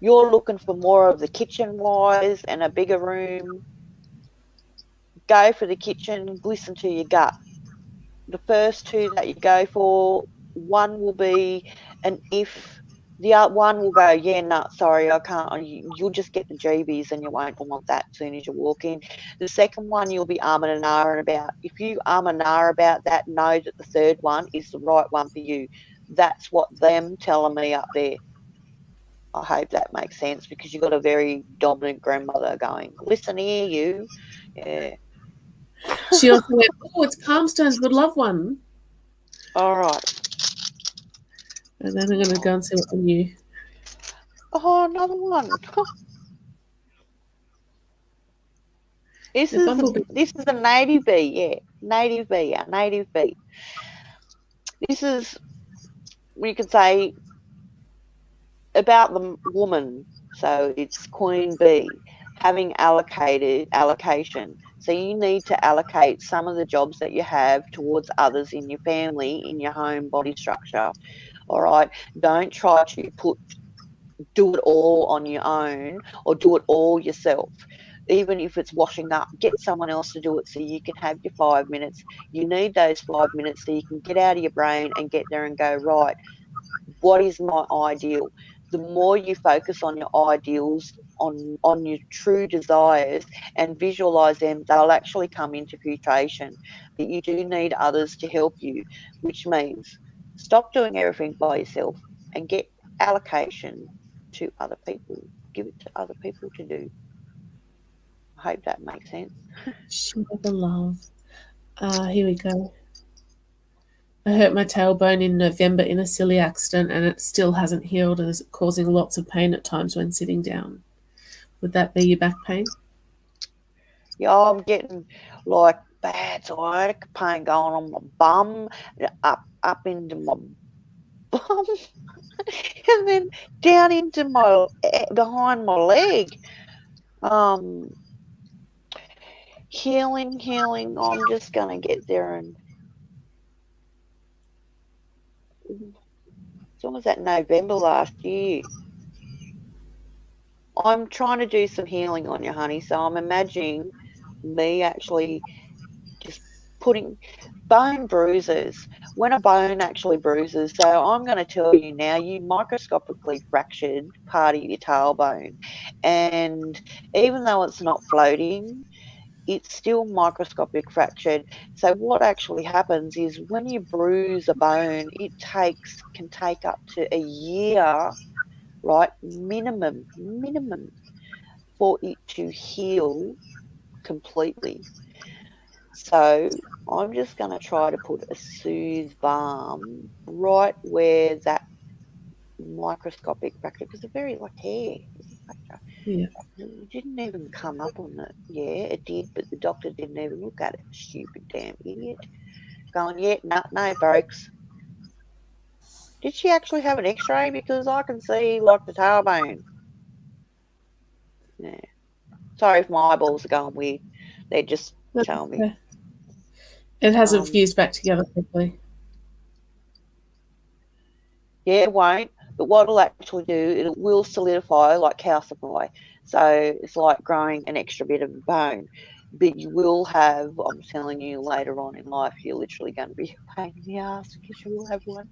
You're looking for more of the kitchen wise and a bigger room. Go for the kitchen, listen to your gut. The first two that you go for, one will be an if, The other one will go, yeah, no, sorry, I can't. You'll just get the jeebies and you won't want that as soon as you walk in. The second one you'll be and ahhing about. If you and ah about that, know that the third one is the right one for you. That's what them telling me up there. I hope that makes sense because you've got a very dominant grandmother going, listen here, you. Yeah. She also went, oh, it's palm stones, would love one. All right. And then I'm going to go and see what the new. Oh, another one. This is a native bee, yeah. Native bee, a native bee. This is, we could say, about the woman. So it's queen bee having allocation. So you need to allocate some of the jobs that you have towards others in your family, in your home body structure. All right. Don't try to do it all on your own or do it all yourself. Even if it's washing up, get someone else to do it so you can have your 5 minutes. You need those 5 minutes so you can get out of your brain and get there and go, right, what is my ideal? The more you focus on your ideals, on your true desires and visualize them, they'll actually come into fruition. But you do need others to help you, which means stop doing everything by yourself and get allocation to other people. Give it to other people to do. I hope that makes sense. Share the love. Here we go. I hurt my tailbone in November in a silly accident and it still hasn't healed and is causing lots of pain at times when sitting down. Would that be your back pain? Yeah, I'm getting like bad sciatic pain going on my bum, up into my bum, and then down into my behind my leg. Healing. I'm just gonna get there, and as long as that November last year, I'm trying to do some healing on you, honey. So I'm imagining me actually just putting bone bruises. When a bone actually bruises, so I'm going to tell you now, you microscopically fractured part of your tailbone, and even though it's not floating, it's still microscopic fractured. So what actually happens is when you bruise a bone, it can take up to a year, right? Minimum for it to heal completely. So I'm just going to try to put a soothe balm right where that microscopic fracture, because it's very like hair, it's a fracture. Yeah. It didn't even come up on it. Yeah, it did, but the doctor didn't even look at it. Stupid damn idiot. Going, yeah, no breaks. Did she actually have an x-ray? Because I can see like the tailbone. Yeah. Sorry if my eyeballs are going weird. They're just telling me. Okay. It hasn't fused back together properly. Yeah, it won't. But what it'll actually do, it will solidify, like calcify. So it's like growing an extra bit of bone. But you will have, I'm telling you, later on in life, you're literally going to be a pain in the ass because you will have one.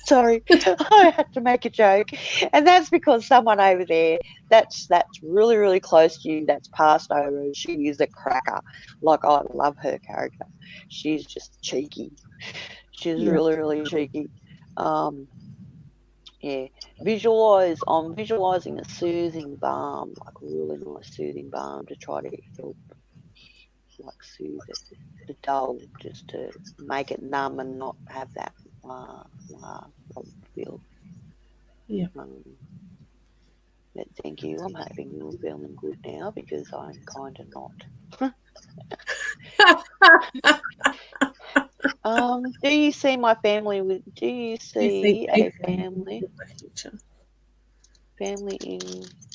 Sorry, I had to make a joke. And that's because someone over there that's really, really close to you, that's passed over, she is a cracker. Like, I love her character. She's just cheeky. She's really, really cheeky. Yeah, I'm visualizing a soothing balm, like a really nice soothing balm to try to help, like soothe it, the dull, just to make it numb and not have that feel. Yeah. But thank you. I'm hoping you're feeling good now because I'm kind of not. Do you see my family with? Do you see a family in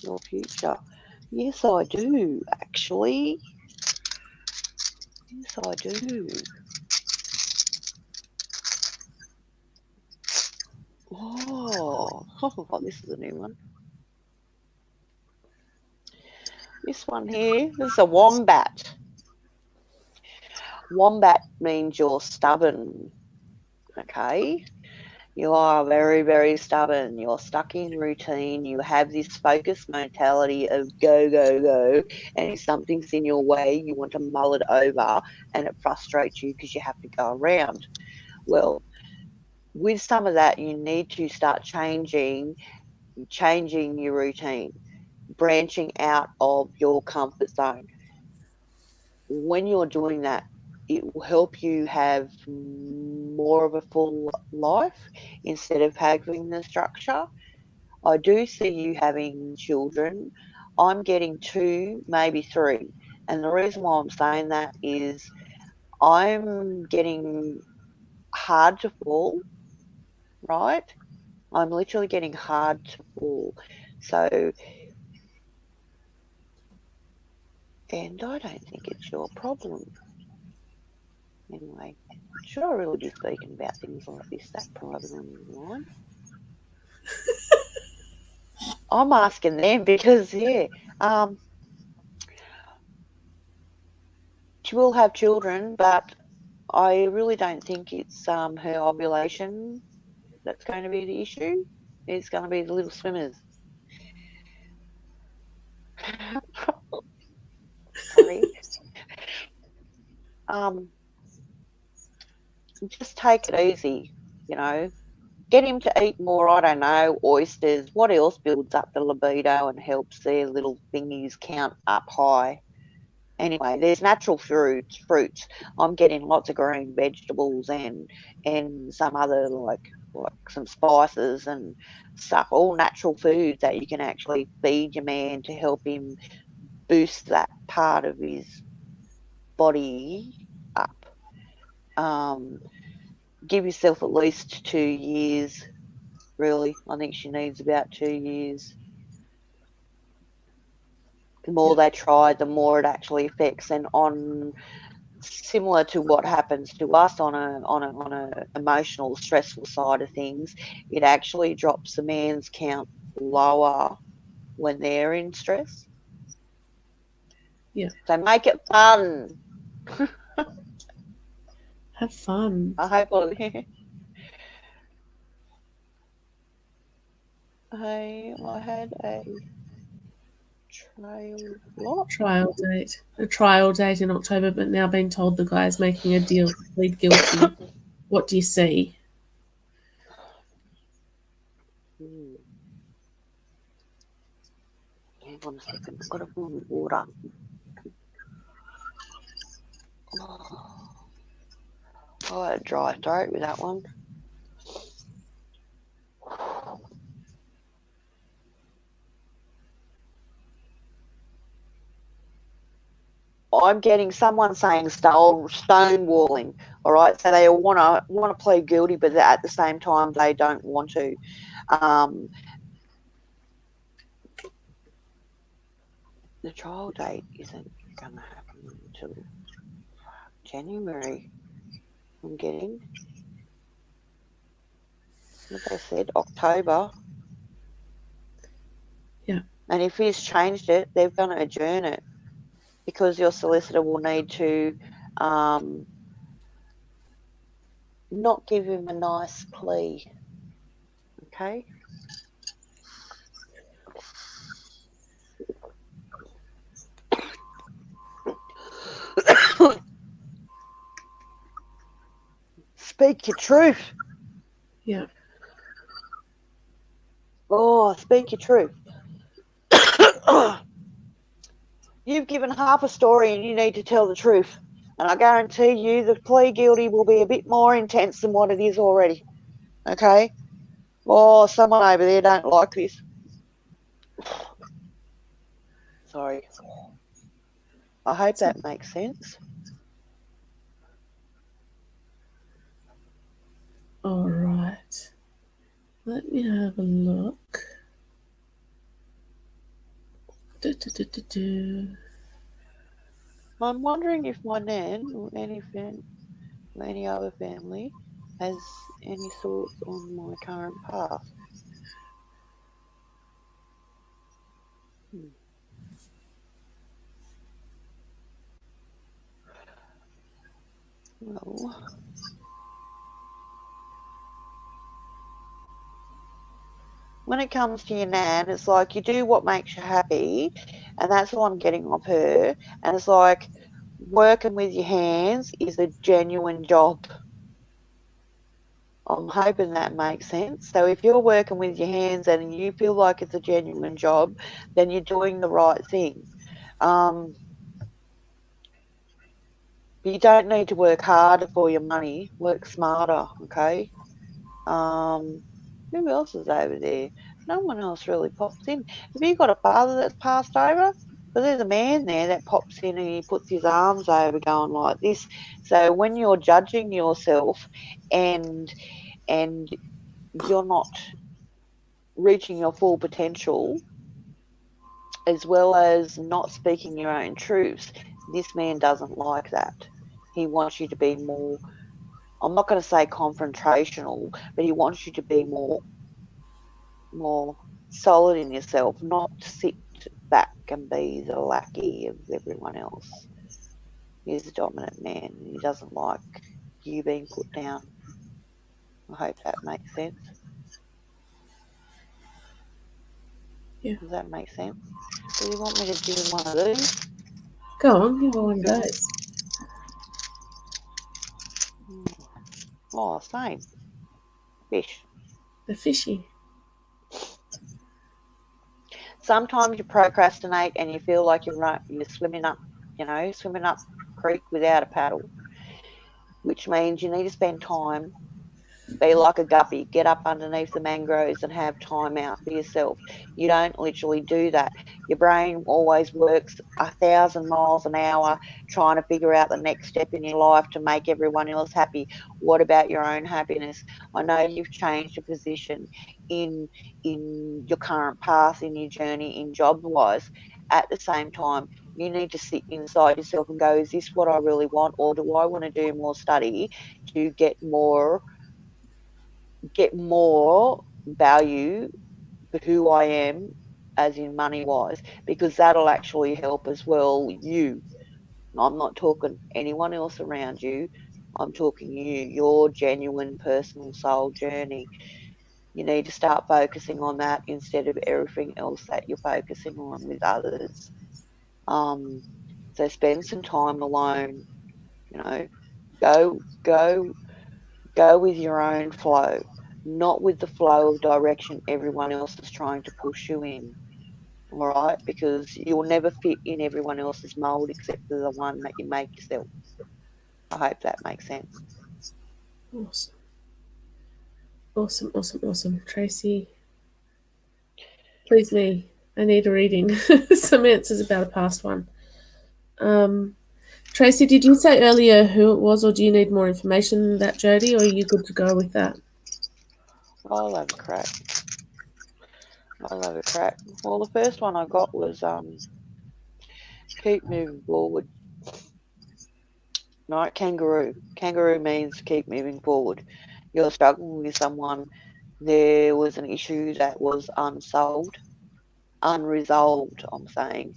your future? Yes, I do. Actually, yes, I do. Oh, this is a new one. This one here, this is a wombat. Wombat means you're stubborn, okay? You are very, very stubborn. You're stuck in routine. You have this focused mentality of go, go, go. And if something's in your way, you want to mull it over and it frustrates you because you have to go around. Well, with some of that, you need to start changing your routine, branching out of your comfort zone. When you're doing that, it will help you have more of a full life instead of having the structure. I do see you having children. I'm getting 2, maybe 3. And the reason why I'm saying that is I'm getting hard to fall, right? I'm literally getting hard to fall. So, and I don't think it's your problem. Anyway, should I really be speaking about things like this that private online? I'm asking them because, yeah, she will have children, but I really don't think it's her ovulation that's going to be the issue. It's going to be the little swimmers. Sorry. Just take it easy, you know. Get him to eat more, I don't know, oysters. What else builds up the libido and helps their little thingies count up high? Anyway, there's natural fruits. I'm getting lots of green vegetables and some other like some spices and stuff, all natural foods that you can actually feed your man to help him boost that part of his body up. Give yourself at least 2 years, really. I think she needs about 2 years. The more they try, the more it actually affects. And on similar to what happens to us on a emotional, stressful side of things, it actually drops the man's count lower when they're in stress. Yeah. So make it fun. Have fun. I hope I had a trial date. A trial date in October, but now being told the guy's making a deal to plead guilty. What do you see? Hang on a second. I've got to fill water. Oh, I had a dry throat with that one. I'm getting someone saying stonewalling. All right, so they want to plead guilty, but at the same time they don't want to. The trial date isn't going to happen until January. I'm getting what they said, October. Yeah. And if he's changed it, they're going to adjourn it because your solicitor will need to not give him a nice plea. Okay. Speak your truth. Yeah. Oh, speak your truth. You've given half a story and you need to tell the truth. And I guarantee you the plea guilty will be a bit more intense than what it is already. Okay? Oh, someone over there don't like this. Sorry. I hope that makes sense. All right. Let me have a look. I'm wondering if my nan or any other family has any thoughts on my current path. Well, when it comes to your nan, it's like you do what makes you happy, and that's what I'm getting of her. And it's like working with your hands is a genuine job. I'm hoping that makes sense. So if you're working with your hands and you feel like it's a genuine job, then you're doing the right thing. Um, you don't need to work harder for your money. Work smarter, okay? Um, who else is over there? No one else really pops in. Have you got a father that's passed over? But there's a man there that pops in and he puts his arms over going like this. So when you're judging yourself and you're not reaching your full potential, as well as not speaking your own truths, this man doesn't like that. He wants you to be more, I'm not going to say confrontational, but he wants you to be more solid in yourself, not sit back and be the lackey of everyone else. He's a dominant man and he doesn't like you being put down. I hope that makes sense. Yeah. Does that make sense? Do you want me to give him one of these? Go on, give her one of those. Oh, same. Fish. The fishy. Sometimes you procrastinate and you feel like you're swimming up, swimming up creek without a paddle, which means you need to spend time. Be like a guppy, get up underneath the mangroves and have time out for yourself. You don't literally do that. Your brain always works 1,000 miles an hour trying to figure out the next step in your life to make everyone else happy. What about your own happiness? I know you've changed your position in your current path, in your journey, in job wise. At the same time, you need to sit inside yourself and go, is this what I really want? Or do I want to do more study to get more value for who I am, as in money wise, because that'll actually help as well you. I'm not talking anyone else around you. I'm talking you, your genuine personal soul journey. You need to start focusing on that instead of everything else that you're focusing on with others. Um, so spend some time alone, you know, go, go, go with your own flow, not with the flow of direction everyone else is trying to push you in. All right, because you'll never fit in everyone else's mold except for the one that you make yourself. I hope that makes sense. Awesome. Awesome, awesome, awesome. Tracy, please me. I need a reading. Some answers about a past one. Tracy, did you say earlier who it was, or do you need more information than that, Jody, or are you good to go with that? I'll have a crack. I'll have a crack. Well, the first one I got was keep moving forward. Right, kangaroo. Kangaroo means keep moving forward. You're struggling with someone. There was an issue that was unsolved, unresolved. I'm saying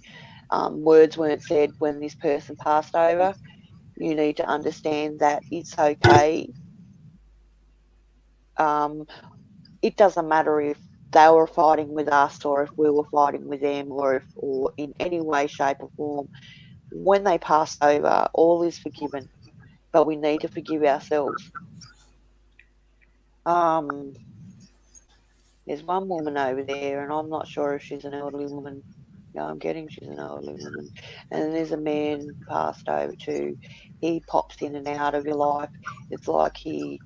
words weren't said when this person passed over. You need to understand that it's okay. Um, it doesn't matter if they were fighting with us or if we were fighting with them or in any way, shape, or form. When they pass over, all is forgiven, but we need to forgive ourselves. Um, there's one woman over there, and I'm not sure if she's an elderly woman. Yeah, I'm getting she's an elderly woman. And then there's a man passed over too. He pops in and out of your life. It's like he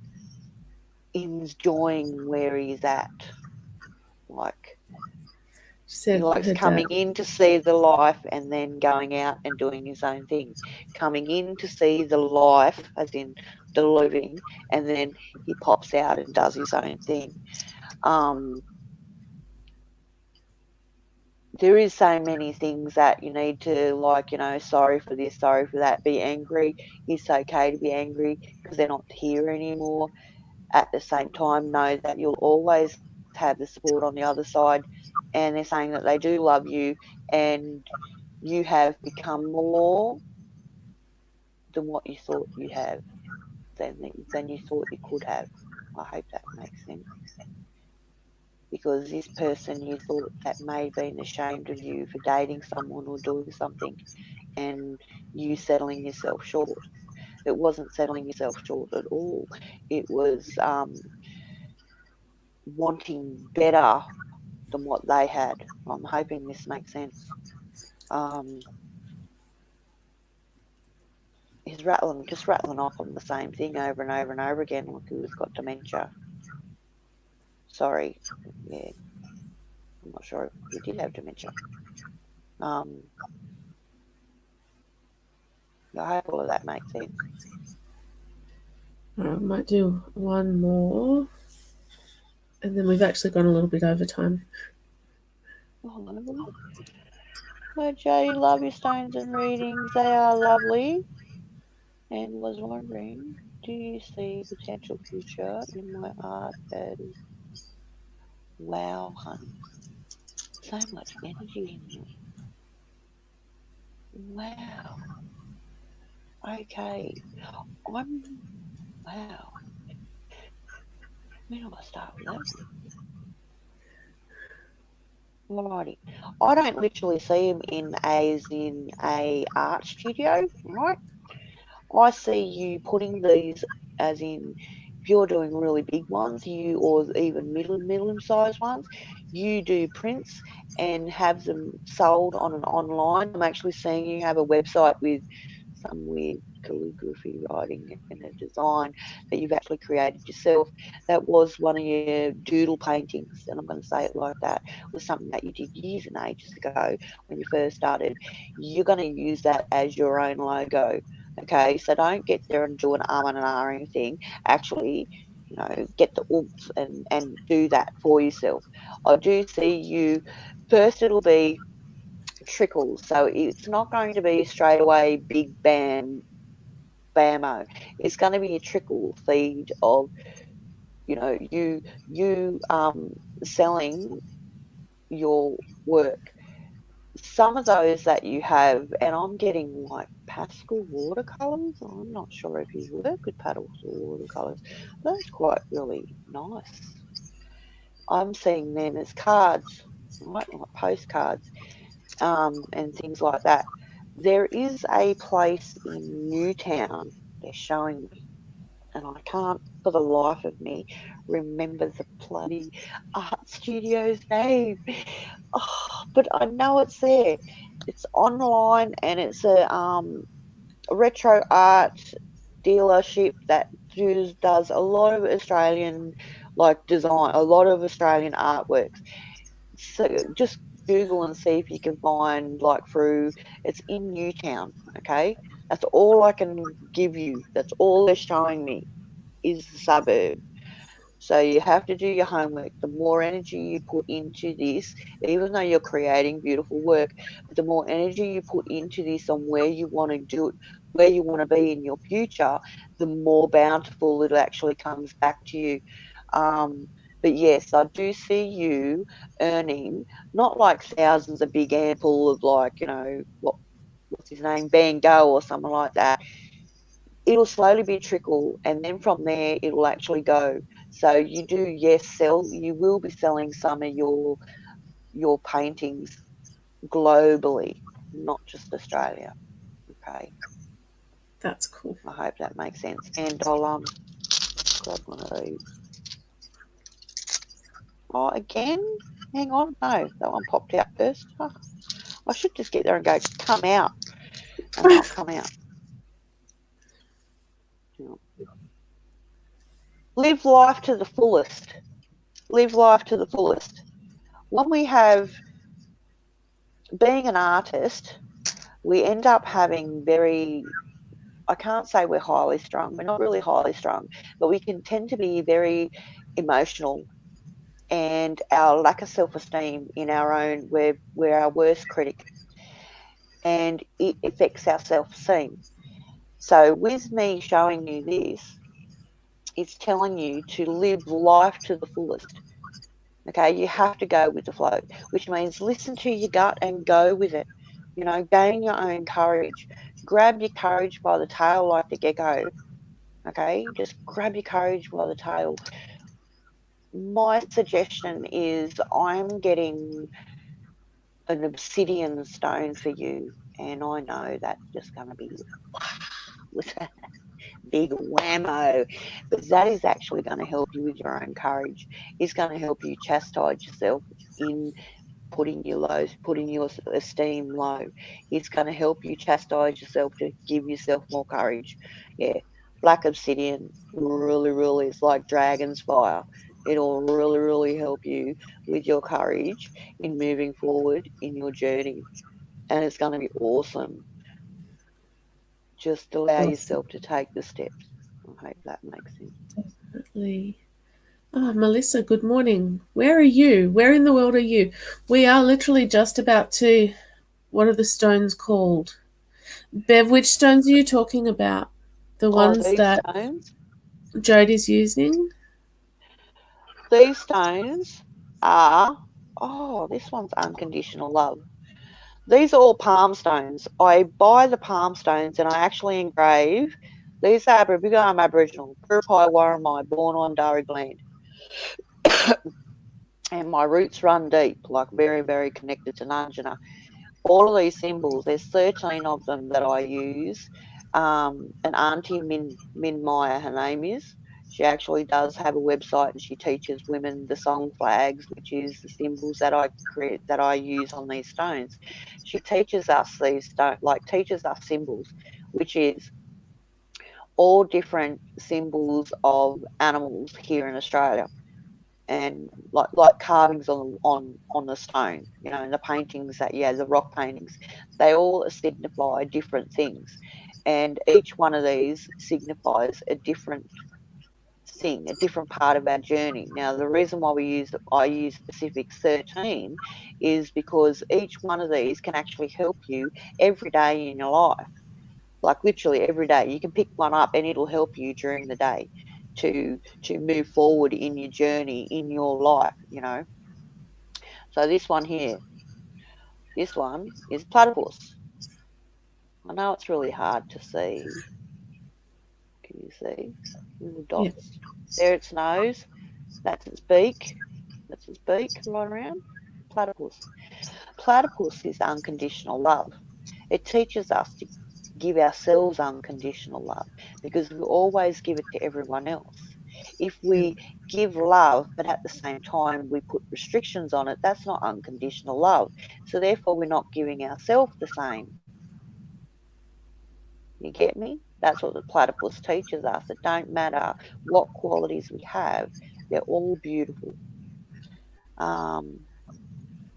enjoying where he's at. Like She he said likes her dad. coming in to see the life and then going out and doing his own thing. Coming in to see the life, as in the living, and then he pops out and does his own thing. Um, there is so many things that you need to, like, sorry for this, sorry for that, be angry. It's okay to be angry because they're not here anymore. At the same time, know that you'll always have the support on the other side, and they're saying that they do love you and you have become more than what you thought you have, than you thought you could have. I hope that makes sense. because this person you thought that may have been ashamed of you for dating someone or doing something, and you settling yourself short. It wasn't settling yourself short at all. It was wanting better than what they had. I'm hoping this makes sense. Um, he's just rattling off on the same thing over and over and over again, like he's got dementia. Sorry, yeah, I'm not sure if he did have dementia. I hope all of that makes sense. I might do one more, and then we've actually gone a little bit over time. Hold on a minute. Hi Jay, love your stones and readings. They are lovely. And was wondering, do you see potential future in my art as wow, honey? So much energy in it. Wow. Okay. Wow. Where do I start with that one? Alrighty. I don't literally see him in a art studio, right? I see you putting these as in if you're doing really big ones, you or even middle sized ones, you do prints and have them sold on an online. I'm actually seeing you have a website with some weird calligraphy writing and a design that you've actually created yourself. That was one of your doodle paintings, and I'm going to say it like that, was something that you did years and ages ago when you first started. You're going to use that as your own logo. Okay, so don't get there and do an arm and an ahhing thing. Actually, get the oomph and do that for yourself. I do see you first, it'll be trickles. So it's not going to be straight away big bammo. It's going to be a trickle feed of, you selling your work. Some of those that you have, and I'm getting like pastel watercolors. I'm not sure if you work with pastel watercolors. That's quite really nice. I'm seeing them as cards, right, like postcards, and things like that. There is a place in Newtown they're showing me, and I can't for the life of me remember the bloody art studio's name. Oh, but I know it's there. It's online and it's a retro art dealership that does a lot of Australian like design, a lot of Australian artworks. So just Google and see if you can find like through it's in Newtown, okay? That's all I can give you. That's all they're showing me is the suburb. So you have to do your homework. The more energy you put into this, even though you're creating beautiful work, the more energy you put into this on where you want to do it, where you want to be in your future, the more bountiful it actually comes back to you. Um, but yes, I do see you earning not like thousands, a big ample of like, what's his name, Van Gogh or something like that. It'll slowly be a trickle, and then from there it'll actually go. So you do, yes, you will be selling some of your paintings globally, not just Australia. Okay, That's cool. I hope that makes sense. And I'll grab one of those. Oh, again? Hang on, no, that one popped out first. Oh, I should just get there and go, come out, and they'll come out. Live life to the fullest. Live life to the fullest. When we have being an artist, we end up having I can't say we're highly strung. We're not really highly strung, but we can tend to be very emotional, and our lack of self-esteem in our own, we're our worst critic, and it affects our self-esteem. So with me showing you this, it's telling you to live life to the fullest. Okay, you have to go with the flow, which means listen to your gut and go with it. Gain your own courage. Grab your courage by the tail like the gecko. Okay, just grab your courage by the tail. my suggestion is I'm getting an obsidian stone for you, and I know that's just going to be with a big whammo, but that is actually going to help you with your own courage. It's going to help you chastise yourself in putting your esteem low. It's going to help you chastise yourself to give yourself more courage. Yeah, black obsidian really is like dragon's fire. It'll really help you with your courage in moving forward in your journey, and it's going to be awesome. Just allow Awesome. yourself to take the steps. I hope that makes sense. Definitely. Ah, Melissa, good morning. Where are you? Where in the world are you? We are literally just about to. What are the stones called? Bev, which stones are you talking about? The Oh, ones these that stones. Jody's using? These stones are. Oh, this one's unconditional love. These are all palm stones. I buy the palm stones and I actually engrave. These are because I'm Aboriginal, Purupai Warramai, born on Dari land, and my roots run deep, like very connected to Nunjana. All of these symbols, there's 13 of them that I use. And Auntie Min Maya, her name is. She actually does have a website and she teaches women the song flags, which is the symbols that I create that I use on these stones. She teaches us teaches us symbols, which is all different symbols of animals here in Australia, and like carvings on the stone, and the paintings the rock paintings, they all signify different things, and each one of these signifies a different thing, a different part of our journey. Now, the reason why I use specific 13 is because each one of these can actually help you every day in your life, like literally every day. You can pick one up and it'll help you during the day to move forward in your journey in your life. So this one is platypus. I know it's really hard to see. Can you see little Yeah. dots? There its nose. That's its beak. That's its beak right around. Platypus. Platypus is unconditional love. It teaches us to give ourselves unconditional love because we always give it to everyone else. If Yeah. we give love, but at the same time we put restrictions on it, that's not unconditional love. So therefore, we're not giving ourselves the same. You get me? That's what the platypus teaches us. It don't matter what qualities we have, they're all beautiful. Um,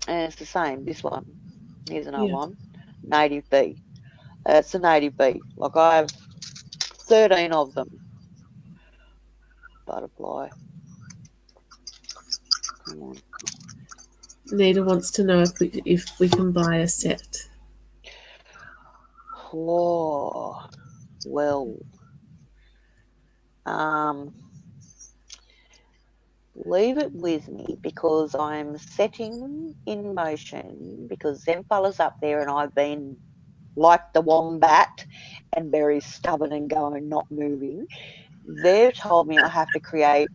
and it's the same. This one, here's another Yeah. one, native bee. It's a native bee. Like I have 13 of them. Butterfly. Come on. Nita wants to know if we can buy a set. Oh, well. Um, leave it with me because I'm setting in motion because them fellas up there and I've been like the wombat and very stubborn and going, not moving. They've told me I have to create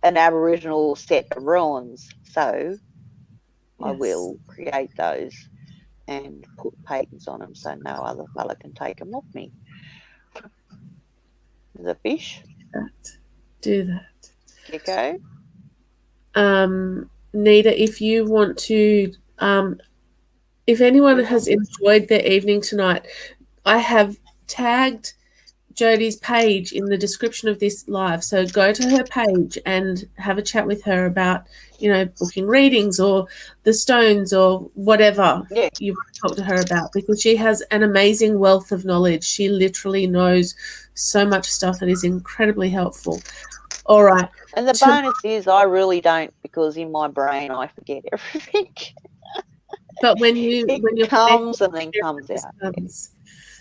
an Aboriginal set of ruins. So I Yes. will create those and put patents on them so no other fella can take them off me. The fish, That. Do that. gecko. Nita, if you want to, if anyone Who's has on? enjoyed their evening tonight, I have tagged Jody's page in the description of this live. So go to her page and have a chat with her about, booking readings or the stones or whatever Yeah. you want to talk to her about, because she has an amazing wealth of knowledge. She literally knows so much stuff that is incredibly helpful. All right. And the bonus is I really don't, because in my brain I forget everything. But when It you're connected, comes and then comes it just out. comes.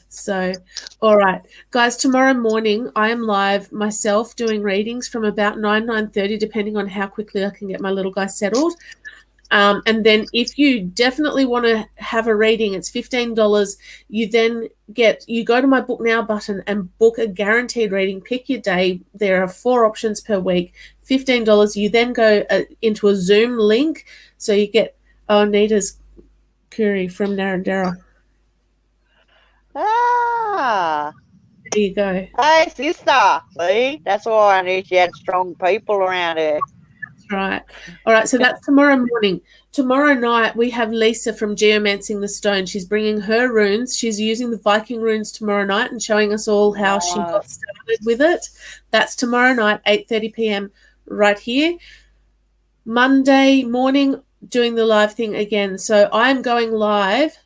So, all right, guys. Tomorrow morning, I am live myself doing readings from about 9:30, depending on how quickly I can get my little guy settled. And then if you definitely want to have a reading, it's $15. You then you go to my book now button and book a guaranteed reading. Pick your day. There are 4 options per week. $15. You then go into a Zoom link. So you get Nita's query from Narendera. Ah. There you go. Hey, sister. See? That's why I knew she had strong people around her. Right. All right. So that's tomorrow morning. Tomorrow night, we have Lisa from Geomancing the Stone. She's bringing her runes. She's using the Viking runes tomorrow night and showing us all how she got started with it. That's tomorrow night, 8:30 p.m. right here. Monday morning, doing the live thing again. So I'm going live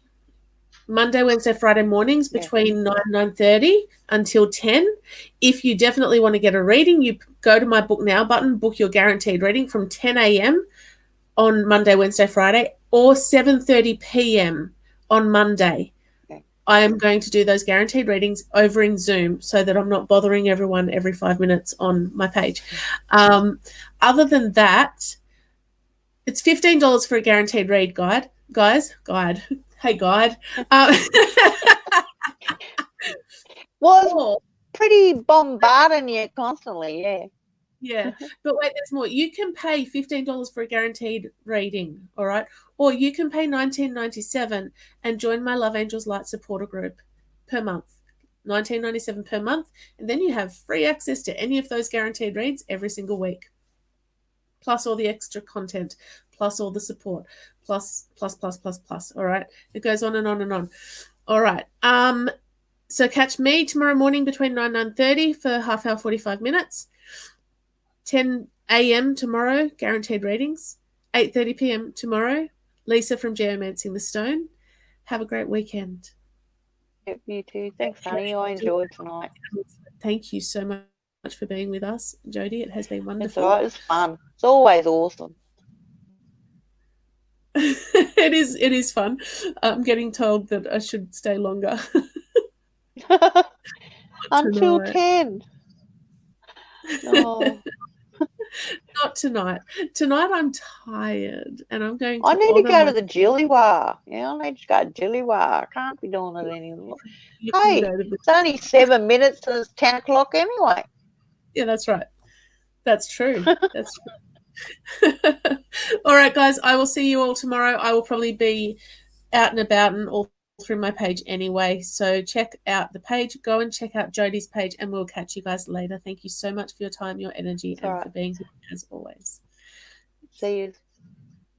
Monday, Wednesday, Friday mornings between 9 and 9:30 until 10. If you definitely want to get a reading, you go to my book now button, book your guaranteed reading from 10 a.m. on Monday, Wednesday, Friday, or 7:30 p.m. on Monday. I am going to do those guaranteed readings over in Zoom so that I'm not bothering everyone every 5 minutes on my page. Other than that, it's $15 for a guaranteed read, guide. Hey, guide. Was pretty bombarding you constantly, yeah. Yeah, but wait, there's more. You can pay $15 for a guaranteed reading, all right? Or you can pay $19.97 and join my Love Angels Light supporter group per month. $19.97 per month, and then you have free access to any of those guaranteed reads every single week. Plus all the extra content, plus all the support, plus, all right? It goes on and on and on. All right. So catch me tomorrow morning between 9 and 9:30 for half hour, 45 minutes. 10 a.m. tomorrow, guaranteed readings. 8:30 p.m. tomorrow, Lisa from Geomancing the Stone. Have a great weekend. Yep, you too. Thanks, honey. I enjoyed tonight. Thank you so much for being with us, Jody. It has been wonderful. It's all right. It's fun. It's always awesome. It is fun. I'm getting told that I should stay longer. Until 10. No. Not tonight. Tonight I'm tired and I'm going to I need to go to the Jilliwa. Yeah, I need to go to Jilliwa. I can't be doing it anymore. Hey, it's only 7 minutes to 10 o'clock anyway. Yeah, that's right. That's true. That's true. All right, guys, I will see you all tomorrow. I will probably be out and about and all through my page anyway. So check out the page. Go and check out Jody's page and we'll catch you guys later. Thank you so much for your time, your energy, and for being here as always. See you.